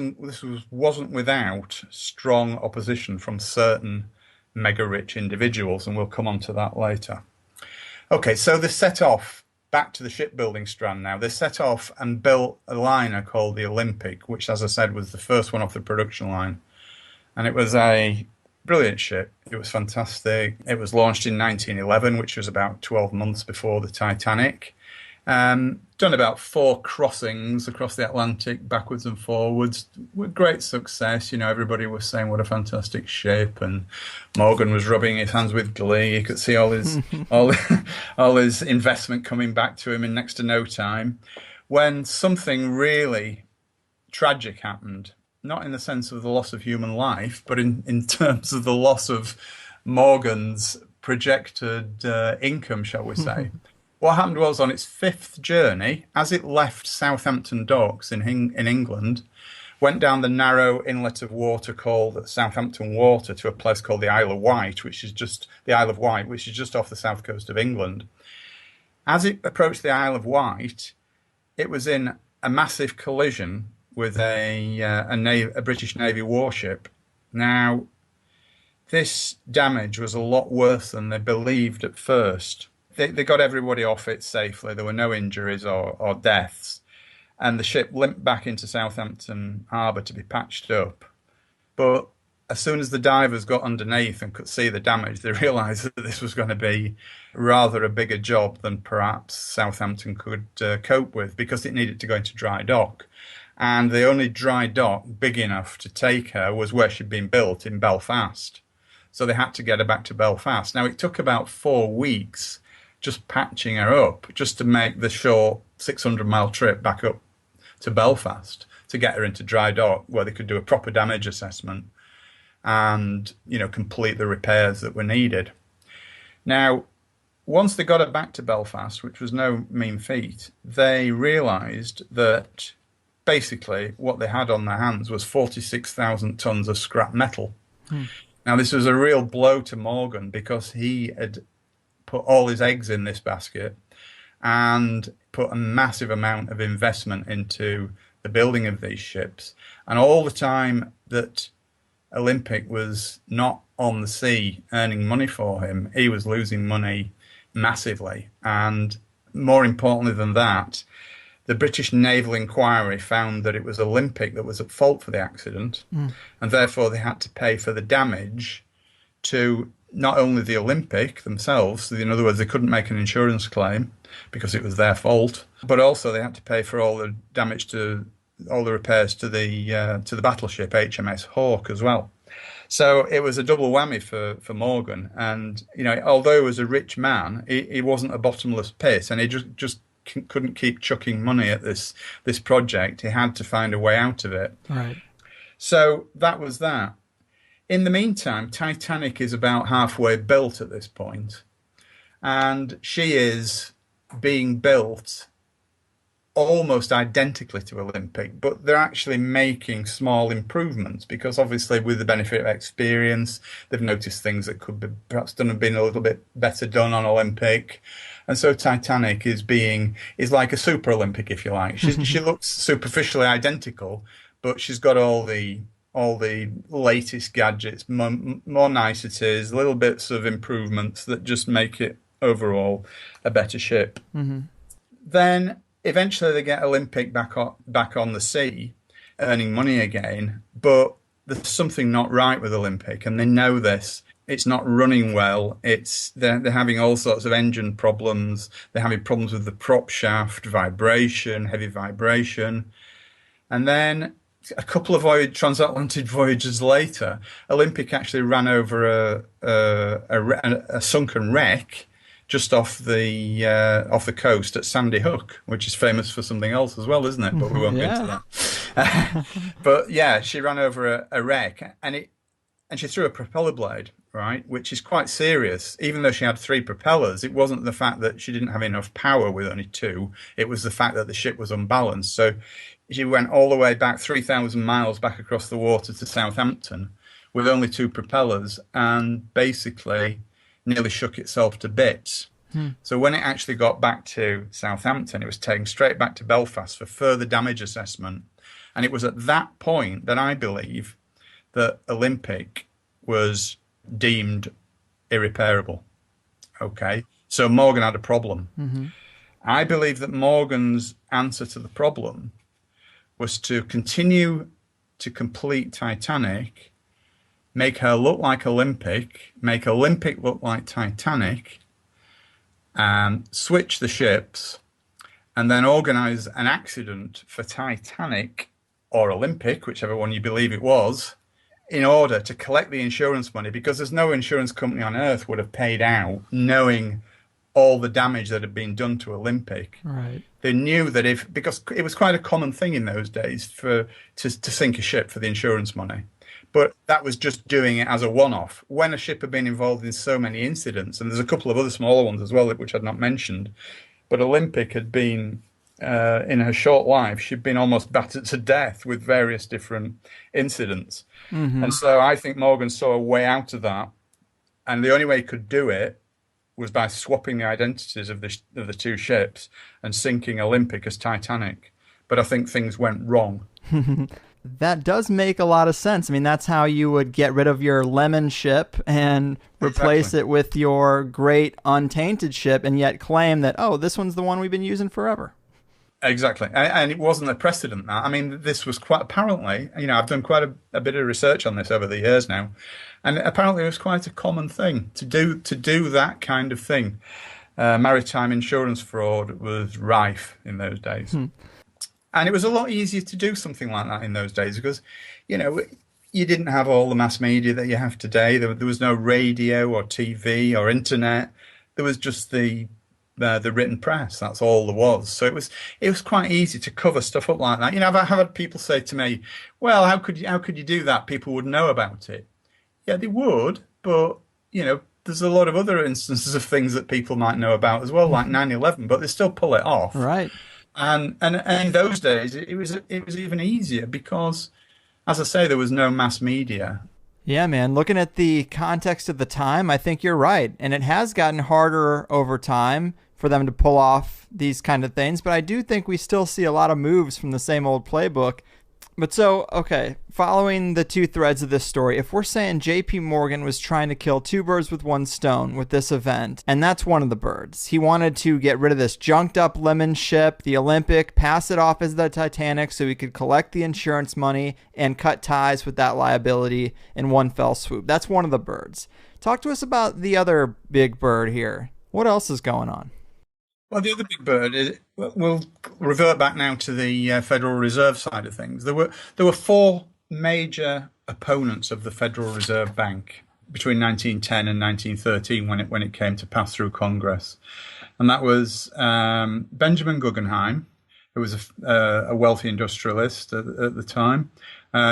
wasn't without strong opposition from certain mega rich individuals, and we'll come on to that later. Okay, so they set off back to the shipbuilding strand now. They set off and built a liner called the Olympic, which, as I said, was the first one off the production line. And it was a brilliant ship. It was fantastic. It was launched in 1911, which was about 12 months before the Titanic. Done about 4 crossings across the Atlantic, backwards and forwards, with great success. You know, everybody was saying what a fantastic ship, and Morgan was rubbing his hands with glee. You could see all his all his investment coming back to him in next to no time, when something really tragic happened. Not in the sense of the loss of human life, but in terms of the loss of Morgan's projected income, shall we say. What happened was, on its 5th journey, as it left Southampton docks in England, went down the narrow inlet of water called Southampton Water to a place called the Isle of Wight, which is just off the south coast of England. As it approached the Isle of Wight, it was in a massive collision with a British Navy warship. Now, this damage was a lot worse than they believed at first. They got everybody off it safely. There were no injuries or deaths. And the ship limped back into Southampton Harbour to be patched up. But as soon as the divers got underneath and could see the damage, they realised that this was going to be rather a bigger job than perhaps Southampton could cope with, because it needed to go into dry dock. And the only dry dock big enough to take her was where she'd been built in Belfast. So they had to get her back to Belfast. Now, it took about 4 weeks just patching her up, just to make the short 600-mile trip back up to Belfast to get her into dry dock, where they could do a proper damage assessment and, you know, complete the repairs that were needed. Now, once they got her back to Belfast, which was no mean feat, they realised that basically what they had on their hands was 46,000 tons of scrap metal. Now, this was a real blow to Morgan, because he had put all his eggs in this basket and put a massive amount of investment into the building of these ships. And all the time that Olympic was not on the sea earning money for him, he was losing money massively. And more importantly than that, the British Naval Inquiry found that it was Olympic that was at fault for the accident, and therefore they had to pay for the damage to not only the Olympic themselves, so in other words, they couldn't make an insurance claim because it was their fault, but also they had to pay for all the damage to all the repairs to the battleship HMS Hawke as well. So it was a double whammy for Morgan. And, you know, although he was a rich man, he wasn't a bottomless pit, and he just couldn't keep chucking money at this project. He had to find a way out of it.
Right.
So that was that. In the meantime, Titanic is about halfway built at this point, and she is being built almost identically to Olympic, but they're actually making small improvements, because obviously with the benefit of experience, they've noticed things that could be perhaps been a little bit better done on Olympic. And so Titanic is like a super Olympic, if you like. She looks superficially identical, but she's got all the latest gadgets, more niceties, little bits of improvements that just make it overall a better ship. Then eventually they get Olympic back on the sea, earning money again, but there's something not right with Olympic, and they know this. It's not running well. They're having all sorts of engine problems. They're having problems with the prop shaft, vibration, heavy vibration. And then a couple of transatlantic voyages later, Olympic actually ran over a sunken wreck just off the coast at Sandy Hook, which is famous for something else as well, isn't it? But we won't get into that. But yeah, she ran over a wreck, and she threw a propeller blade, right, which is quite serious. Even though she had 3 propellers, it wasn't the fact that she didn't have enough power with only 2. It was the fact that the ship was unbalanced. So she went all the way back 3,000 miles back across the water to Southampton with only 2 propellers, and basically nearly shook itself to bits. So when it actually got back to Southampton, it was taken straight back to Belfast for further damage assessment. And it was at that point that I believe that Olympic was deemed irreparable. Okay, so Morgan had a problem. I believe that Morgan's answer to the problem was to continue to complete Titanic, make her look like Olympic, make Olympic look like Titanic, and switch the ships, and then organize an accident for Titanic or Olympic, whichever one you believe it was, in order to collect the insurance money, because there's no insurance company on earth would have paid out knowing all the damage that had been done to Olympic.
Right.
They knew that because it was quite a common thing in those days to sink a ship for the insurance money. But that was just doing it as a one-off. When a ship had been involved in so many incidents, and there's a couple of other smaller ones as well, which I'd not mentioned, but Olympic had been, in her short life, she'd been almost battered to death with various different incidents. Mm-hmm. And so I think Morgan saw a way out of that. And the only way he could do it was by swapping the identities of the two ships and sinking Olympic as Titanic. But I think things went wrong.
That does make a lot of sense. I mean, that's how you would get rid of your lemon ship and replace it with your great untainted ship, and yet claim that, oh, this one's the one we've been using forever.
Exactly. And it wasn't a precedent, that. I mean, this was quite apparently, I've done quite a bit of research on this over the years now, and apparently it was quite a common thing to do that kind of thing. Maritime insurance fraud was rife in those days. And it was a lot easier to do something like that in those days because, you didn't have all the mass media that you have today. There was no radio or TV or internet. There was just the written press. That's all there was. So it was quite easy to cover stuff up like that. I've had people say to me, "Well, how could you do that? People would know about it." Yeah, they would, but there's a lot of other instances of things that people might know about as well, like 9/11, but they still pull it off.
Right.
And in those days, it was even easier because, as I say, there was no mass media.
Yeah, man. Looking at the context of the time, I think you're right. And it has gotten harder over time for them to pull off these kind of things. But I do think we still see a lot of moves from the same old playbook. But so, okay, following the two threads of this story, if we're saying J.P. Morgan was trying to kill two birds with one stone with this event, and that's one of the birds. He wanted to get rid of this junked up lemon ship, the Olympic, pass it off as the Titanic so he could collect the insurance money and cut ties with that liability in one fell swoop. That's one of the birds. Talk to us about the other big bird here. What else is going on?
Well, the other big bird is, we'll revert back now to the Federal Reserve side of things. There were four major opponents of the Federal Reserve Bank between 1910 and 1913 when it came to pass through Congress, and that was Benjamin Guggenheim, who was a wealthy industrialist at the time,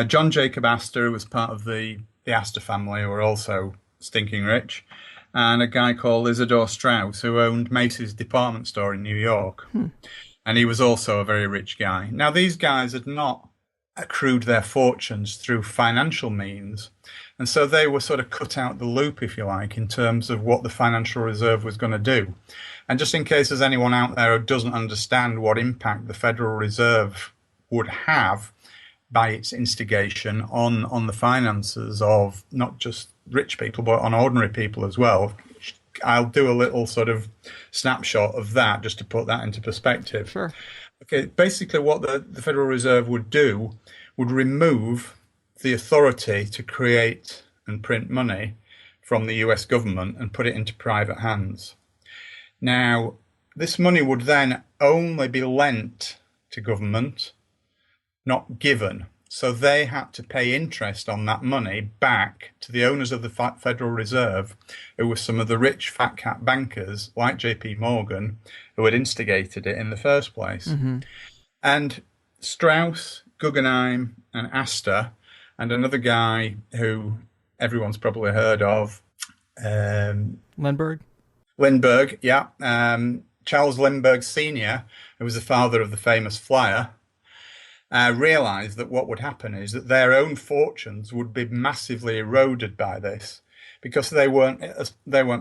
John Jacob Astor, who was part of the Astor family, who were also stinking rich, and a guy called Isidor Straus, who owned Macy's department store in New York. And he was also a very rich guy. Now, these guys had not accrued their fortunes through financial means, and so they were sort of cut out the loop, if you like, in terms of what the Financial Reserve was going to do. And just in case there's anyone out there who doesn't understand what impact the Federal Reserve would have by its instigation on the finances of not just rich people, but on ordinary people as well. I'll do a little sort of snapshot of that just to put that into perspective.
Sure.
Okay, basically what the Federal Reserve would do would remove the authority to create and print money from the US government and put it into private hands. Now, this money would then only be lent to government, not given. So they had to pay interest on that money back to the owners of the Federal Reserve, who were some of the rich fat cat bankers like J.P. Morgan, who had instigated it in the first place. Mm-hmm. And Strauss, Guggenheim, and Astor, and another guy who everyone's probably heard of,
Lindbergh,
yeah, Charles Lindbergh Sr., who was the father of the famous flyer. Realised that what would happen is that their own fortunes would be massively eroded by this, because they weren't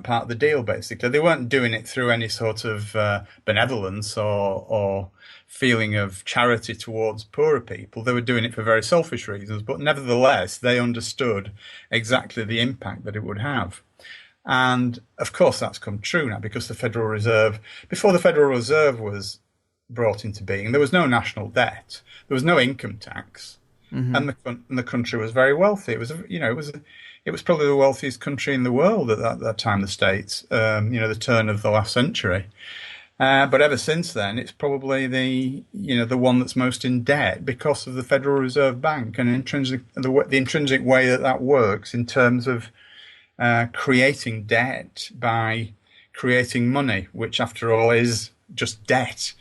part of the deal. Basically, they weren't doing it through any sort of benevolence or feeling of charity towards poorer people. They were doing it for very selfish reasons, but nevertheless, they understood exactly the impact that it would have. And of course, that's come true now because the Federal Reserve, before the Federal Reserve was brought into being, there was no national debt, there was no income tax, and the country was very wealthy. It was, it was probably the wealthiest country in the world at that time, the States, the turn of the last century. But ever since then, it's probably the one that's most in debt because of the Federal Reserve Bank and the intrinsic way that works in terms of creating debt by creating money, which after all is just debt.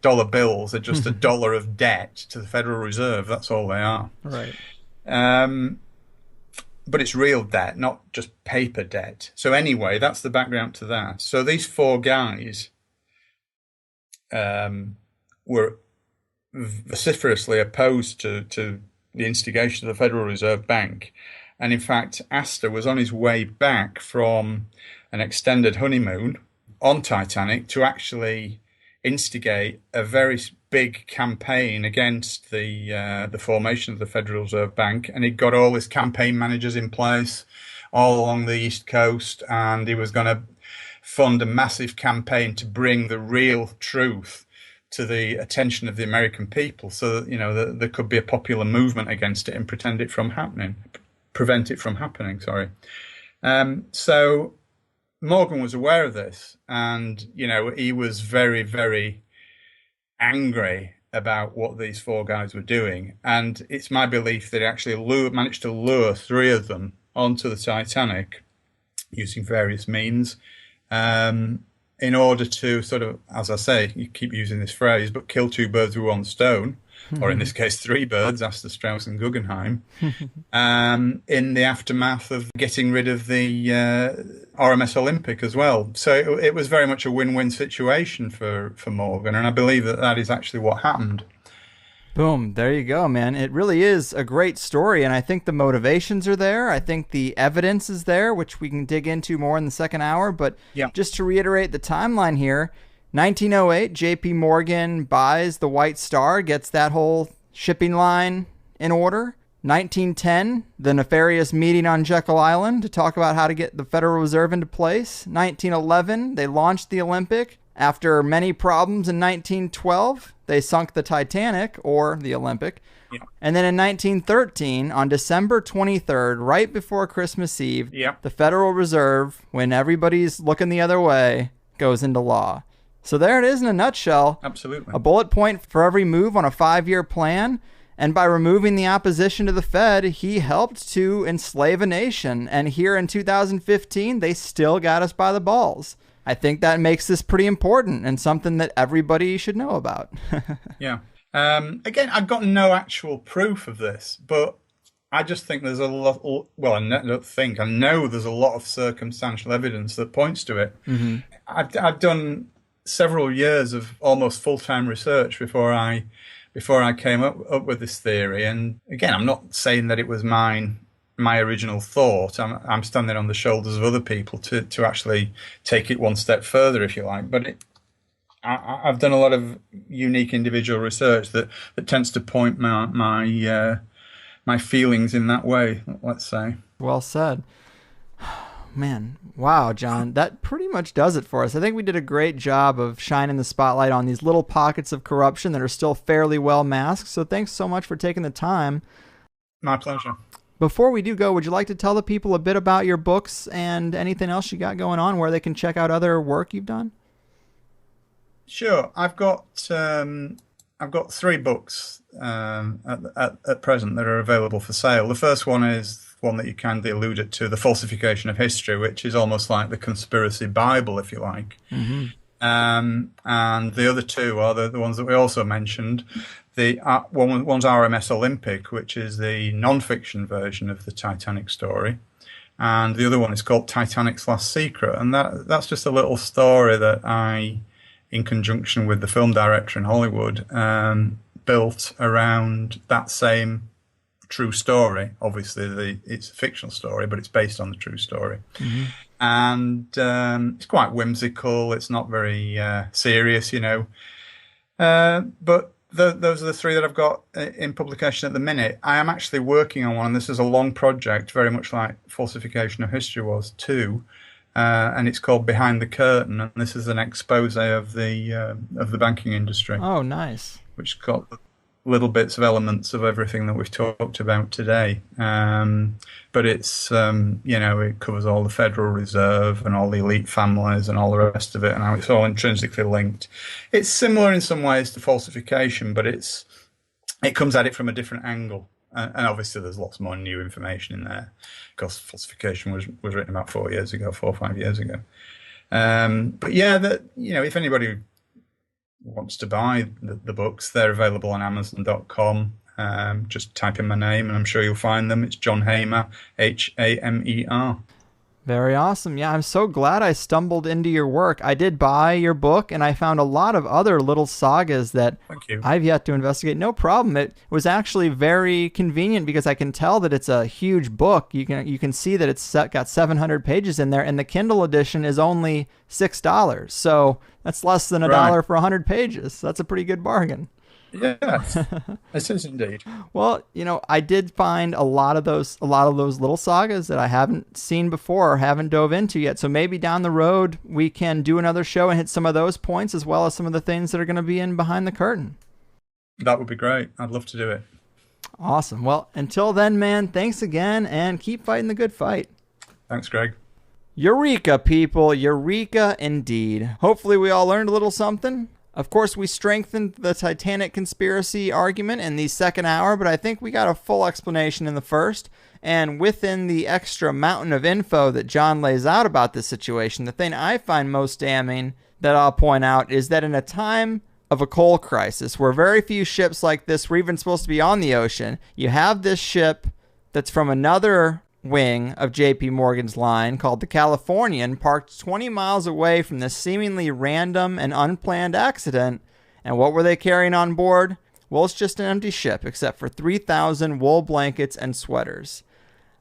Dollar bills are just a dollar of debt to the Federal Reserve. That's all they are.
Right.
But it's real debt, not just paper debt. So anyway, that's the background to that. So these four guys were vociferously opposed to the instigation of the Federal Reserve Bank. And in fact, Astor was on his way back from an extended honeymoon on Titanic to actually instigate a very big campaign against the formation of the Federal Reserve Bank. And he got all his campaign managers in place all along the East Coast, and he was going to fund a massive campaign to bring the real truth to the attention of the American people, so that there could be a popular movement against it and prevent it from happening. Sorry. So Morgan was aware of this, and he was very, very angry about what these four guys were doing. And it's my belief that he actually managed to lure three of them onto the Titanic using various means, in order to sort of, as I say, you keep using this phrase, but kill two birds with one stone, or in this case, three birds, Astor, Strauss and Guggenheim, in the aftermath of getting rid of the RMS Olympic as well. So it was very much a win-win situation for Morgan, and I believe that is actually what happened.
Boom. There you go, man. It really is a great story, and I think the motivations are there. I think the evidence is there, which we can dig into more in the second hour. But just to reiterate the timeline here, 1908, J.P. Morgan buys the White Star, gets that whole shipping line in order. 1910, the nefarious meeting on Jekyll Island to talk about how to get the Federal Reserve into place. 1911, they launched the Olympic. After many problems in 1912, they sunk the Titanic, or the Olympic. Yeah. And then in 1913, on December 23rd, right before Christmas Eve, the Federal Reserve, when everybody's looking the other way, goes into law. So there it is in a nutshell.
Absolutely.
A bullet point for every move on a 5-year plan. And by removing the opposition to the Fed, he helped to enslave a nation. And here in 2015, they still got us by the balls. I think that makes this pretty important and something that everybody should know about.
Yeah. Again, I've got no actual proof of this, but I just think there's a lot. Well, I know there's a lot of circumstantial evidence that points to it. Mm-hmm. I've done several years of almost full-time research before I came up with this theory. And again, I'm not saying that it was my original thought. I'm standing on the shoulders of other people to actually take it one step further, if you like. But I've done a lot of unique individual research that tends to point my feelings in that way, let's say.
Well said. Man, wow, John, that pretty much does it for us. I think we did a great job of shining the spotlight on these little pockets of corruption that are still fairly well masked. So thanks so much for taking the time.
My pleasure.
Before we do go, would you like to tell the people a bit about your books and anything else you got going on, where they can check out other work you've done?
Sure. I've got 3 books at present that are available for sale. The first one is one that you kindly alluded to, The Falsification of History, which is almost like the conspiracy Bible, if you like. Mm-hmm. And the other 2 are the ones that we also mentioned. One's RMS Olympic, which is the non-fiction version of the Titanic story. And the other one is called Titanic's Last Secret. And that's just a little story that I, in conjunction with the film director in Hollywood, built around that same true story. Obviously, it's a fictional story, but it's based on the true story. Mm-hmm. And it's quite whimsical. It's not very serious, but those are the 3 that I've got in publication at the minute. I am actually working on one, and this is a long project, very much like Falsification of History was too, and it's called Behind the Curtain, and this is an expose of the banking industry,
Oh, nice.
which got little bits of elements of everything that we've talked about today. But it's, it covers all the Federal Reserve and all the elite families and all the rest of it, and how it's all intrinsically linked. It's similar in some ways to falsification, but it comes at it from a different angle. And obviously there's lots more new information in there, because falsification was written about 4 or 5 years ago. But yeah, if anybody wants to buy the books, they're available on Amazon.com. Just type in my name and I'm sure you'll find them. It's John Hamer, Hamer.
Very awesome. Yeah, I'm so glad I stumbled into your work. I did buy your book, and I found a lot of other little sagas that
Thank you.
I've yet to investigate. No problem. It was actually very convenient because I can tell that it's a huge book. You can see that it's got 700 pages in there, and the Kindle edition is only $6. So that's less than $1 for 100 pages. That's a pretty good bargain.
Yeah, it is indeed.
Well, I did find a lot of those little sagas that I haven't seen before or haven't dove into yet. So maybe down the road we can do another show and hit some of those points, as well as some of the things that are going to be in Behind the Curtain.
That would be great. I'd love to do it.
Awesome. Well, until then, man, thanks again, and keep fighting the good fight.
Thanks, Greg.
Eureka, people. Eureka indeed. Hopefully we all learned a little something. Of course, we strengthened the Titanic conspiracy argument in the second hour, but I think we got a full explanation in the first. And within the extra mountain of info that John lays out about this situation, the thing I find most damning that I'll point out is that in a time of a coal crisis, where very few ships like this were even supposed to be on the ocean, you have this ship that's from another wing of JP Morgan's line called the Californian, parked 20 miles away from this seemingly random and unplanned accident. And what were they carrying on board? Well, it's just an empty ship, except for 3,000 wool blankets and sweaters.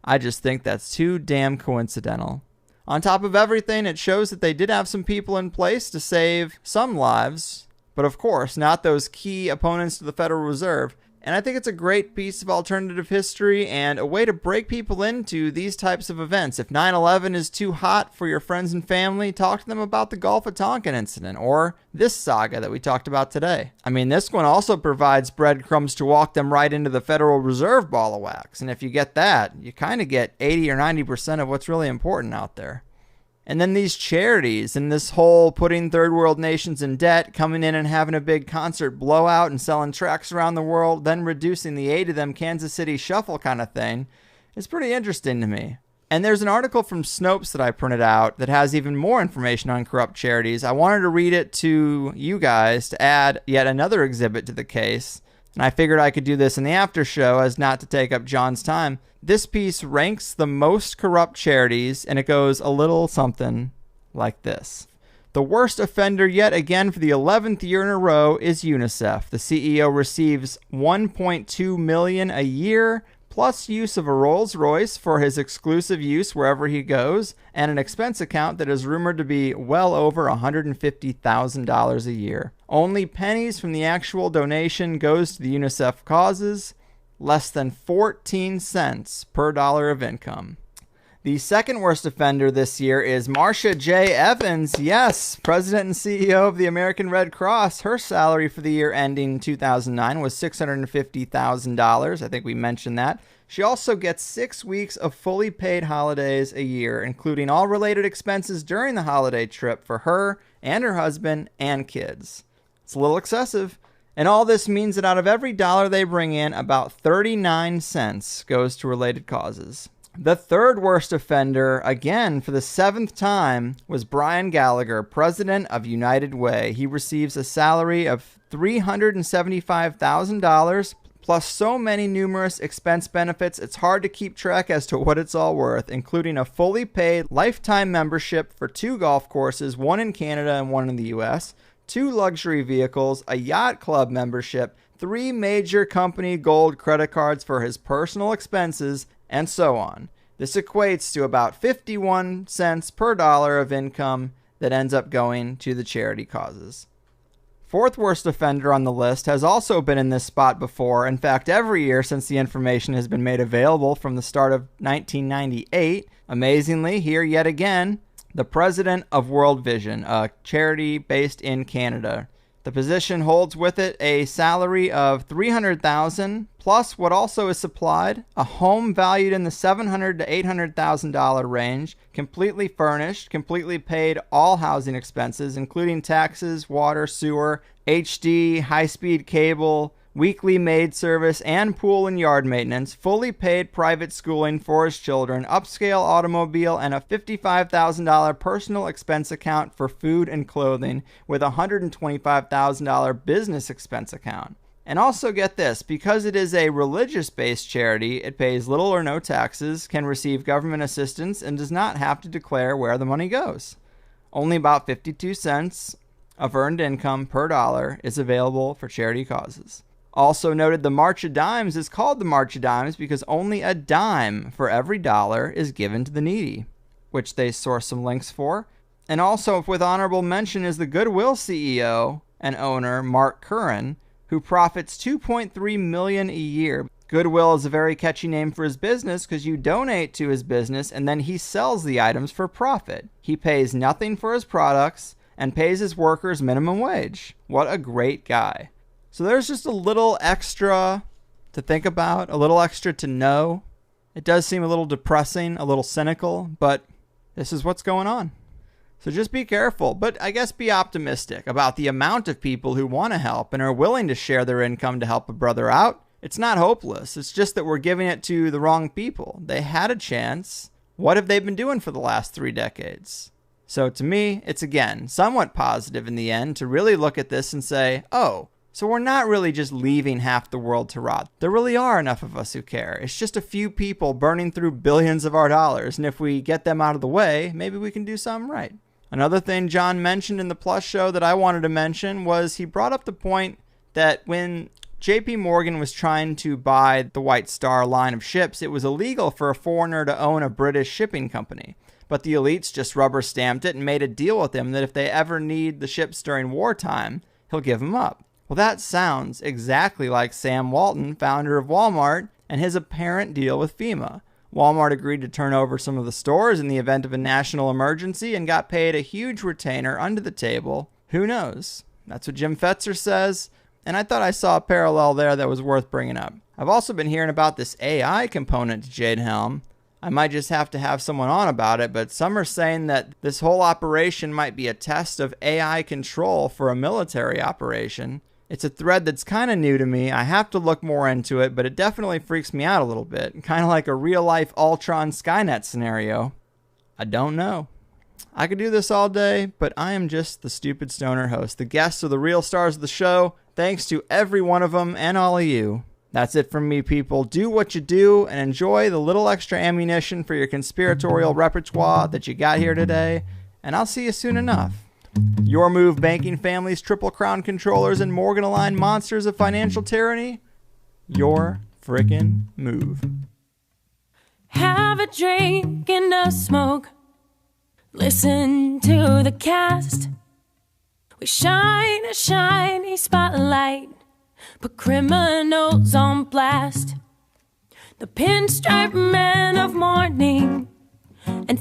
I just think that's too damn coincidental. On top of everything, it shows that they did have some people in place to save some lives, but of course, not those key opponents to the Federal Reserve. And I think it's a great piece of alternative history and a way to break people into these types of events. If 9/11 is too hot for your friends and family, talk to them about the Gulf of Tonkin incident or this saga that we talked about today. I mean, this one also provides breadcrumbs to walk them right into the Federal Reserve ball of wax. And if you get that, you kind of get 80 or 90% of what's really important out there. And then these charities and this whole putting third world nations in debt, coming in and having a big concert blowout and selling tracts around the world, then reducing the aid to them Kansas City shuffle kind of thing, is pretty interesting to me. And there's an article from Snopes that I printed out that has even more information on corrupt charities. I wanted to read it to you guys to add yet another exhibit to the case. And I figured I could do this in the after show as not to take up John's time. This piece ranks the most corrupt charities, and it goes a little something like this. The worst offender yet again for the 11th year in a row is UNICEF. The CEO receives $1.2 million a year, plus use of a Rolls Royce for his exclusive use wherever he goes, and an expense account that is rumored to be well over $150,000 a year. Only pennies from the actual donation goes to the UNICEF causes, less than 14 cents per dollar of income. The second worst offender this year is Marcia J. Evans. Yes, president and CEO of the American Red Cross. Her salary for the year ending 2009 was $650,000. I think we mentioned that. She also gets 6 weeks of fully paid holidays a year, including all related expenses during the holiday trip for her and her husband and kids. It's a little excessive. And all this means that out of every dollar they bring in, about 39 cents goes to related causes. The third worst offender, again for the 7th time, was Brian Gallagher, president of United Way. He receives a salary of $375,000, plus so many numerous expense benefits, it's hard to keep track as to what it's all worth, including a fully paid lifetime membership for 2 golf courses, one in Canada and one in the US, 2 luxury vehicles, a yacht club membership, 3 major company gold credit cards for his personal expenses, and so on. This equates to about 51 cents per dollar of income that ends up going to the charity causes. Fourth worst offender on the list has also been in this spot before. In fact, every year since the information has been made available from the start of 1998. Amazingly, here yet again, the president of World Vision, a charity based in Canada. The position holds with it a salary of $300,000 plus what also is supplied, a home valued in the $700,000 to $800,000 range, completely furnished, completely paid all housing expenses, including taxes, water, sewer, HD, high-speed cable, weekly maid service, and pool and yard maintenance, fully paid private schooling for his children, upscale automobile, and a $55,000 personal expense account for food and clothing with a $125,000 business expense account. And also get this, because it is a religious-based charity, it pays little or no taxes, can receive government assistance, and does not have to declare where the money goes. Only about 52 cents of earned income per dollar is available for charity causes. Also noted, the March of Dimes is called the March of Dimes because only a dime for every dollar is given to the needy, which they source some links for. And also with honorable mention is the Goodwill CEO and owner, Mark Curran, who profits $2.3 million a year. Goodwill is a very catchy name for his business because you donate to his business and then he sells the items for profit. He pays nothing for his products and pays his workers minimum wage. What a great guy. So there's just a little extra to think about, a little extra to know. It does seem a little depressing, a little cynical, but this is what's going on. So just be careful, but I guess be optimistic about the amount of people who want to help and are willing to share their income to help a brother out. It's not hopeless. It's just that we're giving it to the wrong people. They had a chance. What have they been doing for the last 3 decades? So to me, it's again somewhat positive in the end to really look at this and say, oh, so we're not really just leaving half the world to rot. There really are enough of us who care. It's just a few people burning through billions of our dollars, and if we get them out of the way, maybe we can do something right. Another thing John mentioned in the Plus show that I wanted to mention was he brought up the point that when JP Morgan was trying to buy the White Star line of ships, it was illegal for a foreigner to own a British shipping company. But the elites just rubber stamped it and made a deal with him that if they ever need the ships during wartime, he'll give them up. Well, that sounds exactly like Sam Walton, founder of Walmart, and his apparent deal with FEMA. Walmart agreed to turn over some of the stores in the event of a national emergency and got paid a huge retainer under the table. Who knows? That's what Jim Fetzer says, and I thought I saw a parallel there that was worth bringing up. I've also been hearing about this AI component to Jade Helm. I might just have to have someone on about it, but some are saying that this whole operation might be a test of AI control for a military operation. It's a thread that's kind of new to me. I have to look more into it, but it definitely freaks me out a little bit. Kind of like a real-life Ultron Skynet scenario. I don't know. I could do this all day, but I am just the stupid stoner host. The guests are the real stars of the show. Thanks to every one of them and all of you. That's it from me, people. Do what you do and enjoy the little extra ammunition for your conspiratorial repertoire that you got here today, and I'll see you soon enough. Your move, banking families, Triple Crown controllers, and Morgan-aligned monsters of financial tyranny. Your frickin' move.
Have a drink and a smoke. Listen to the cast. We shine a shiny spotlight. Put criminals on blast. The pinstripe men of morning and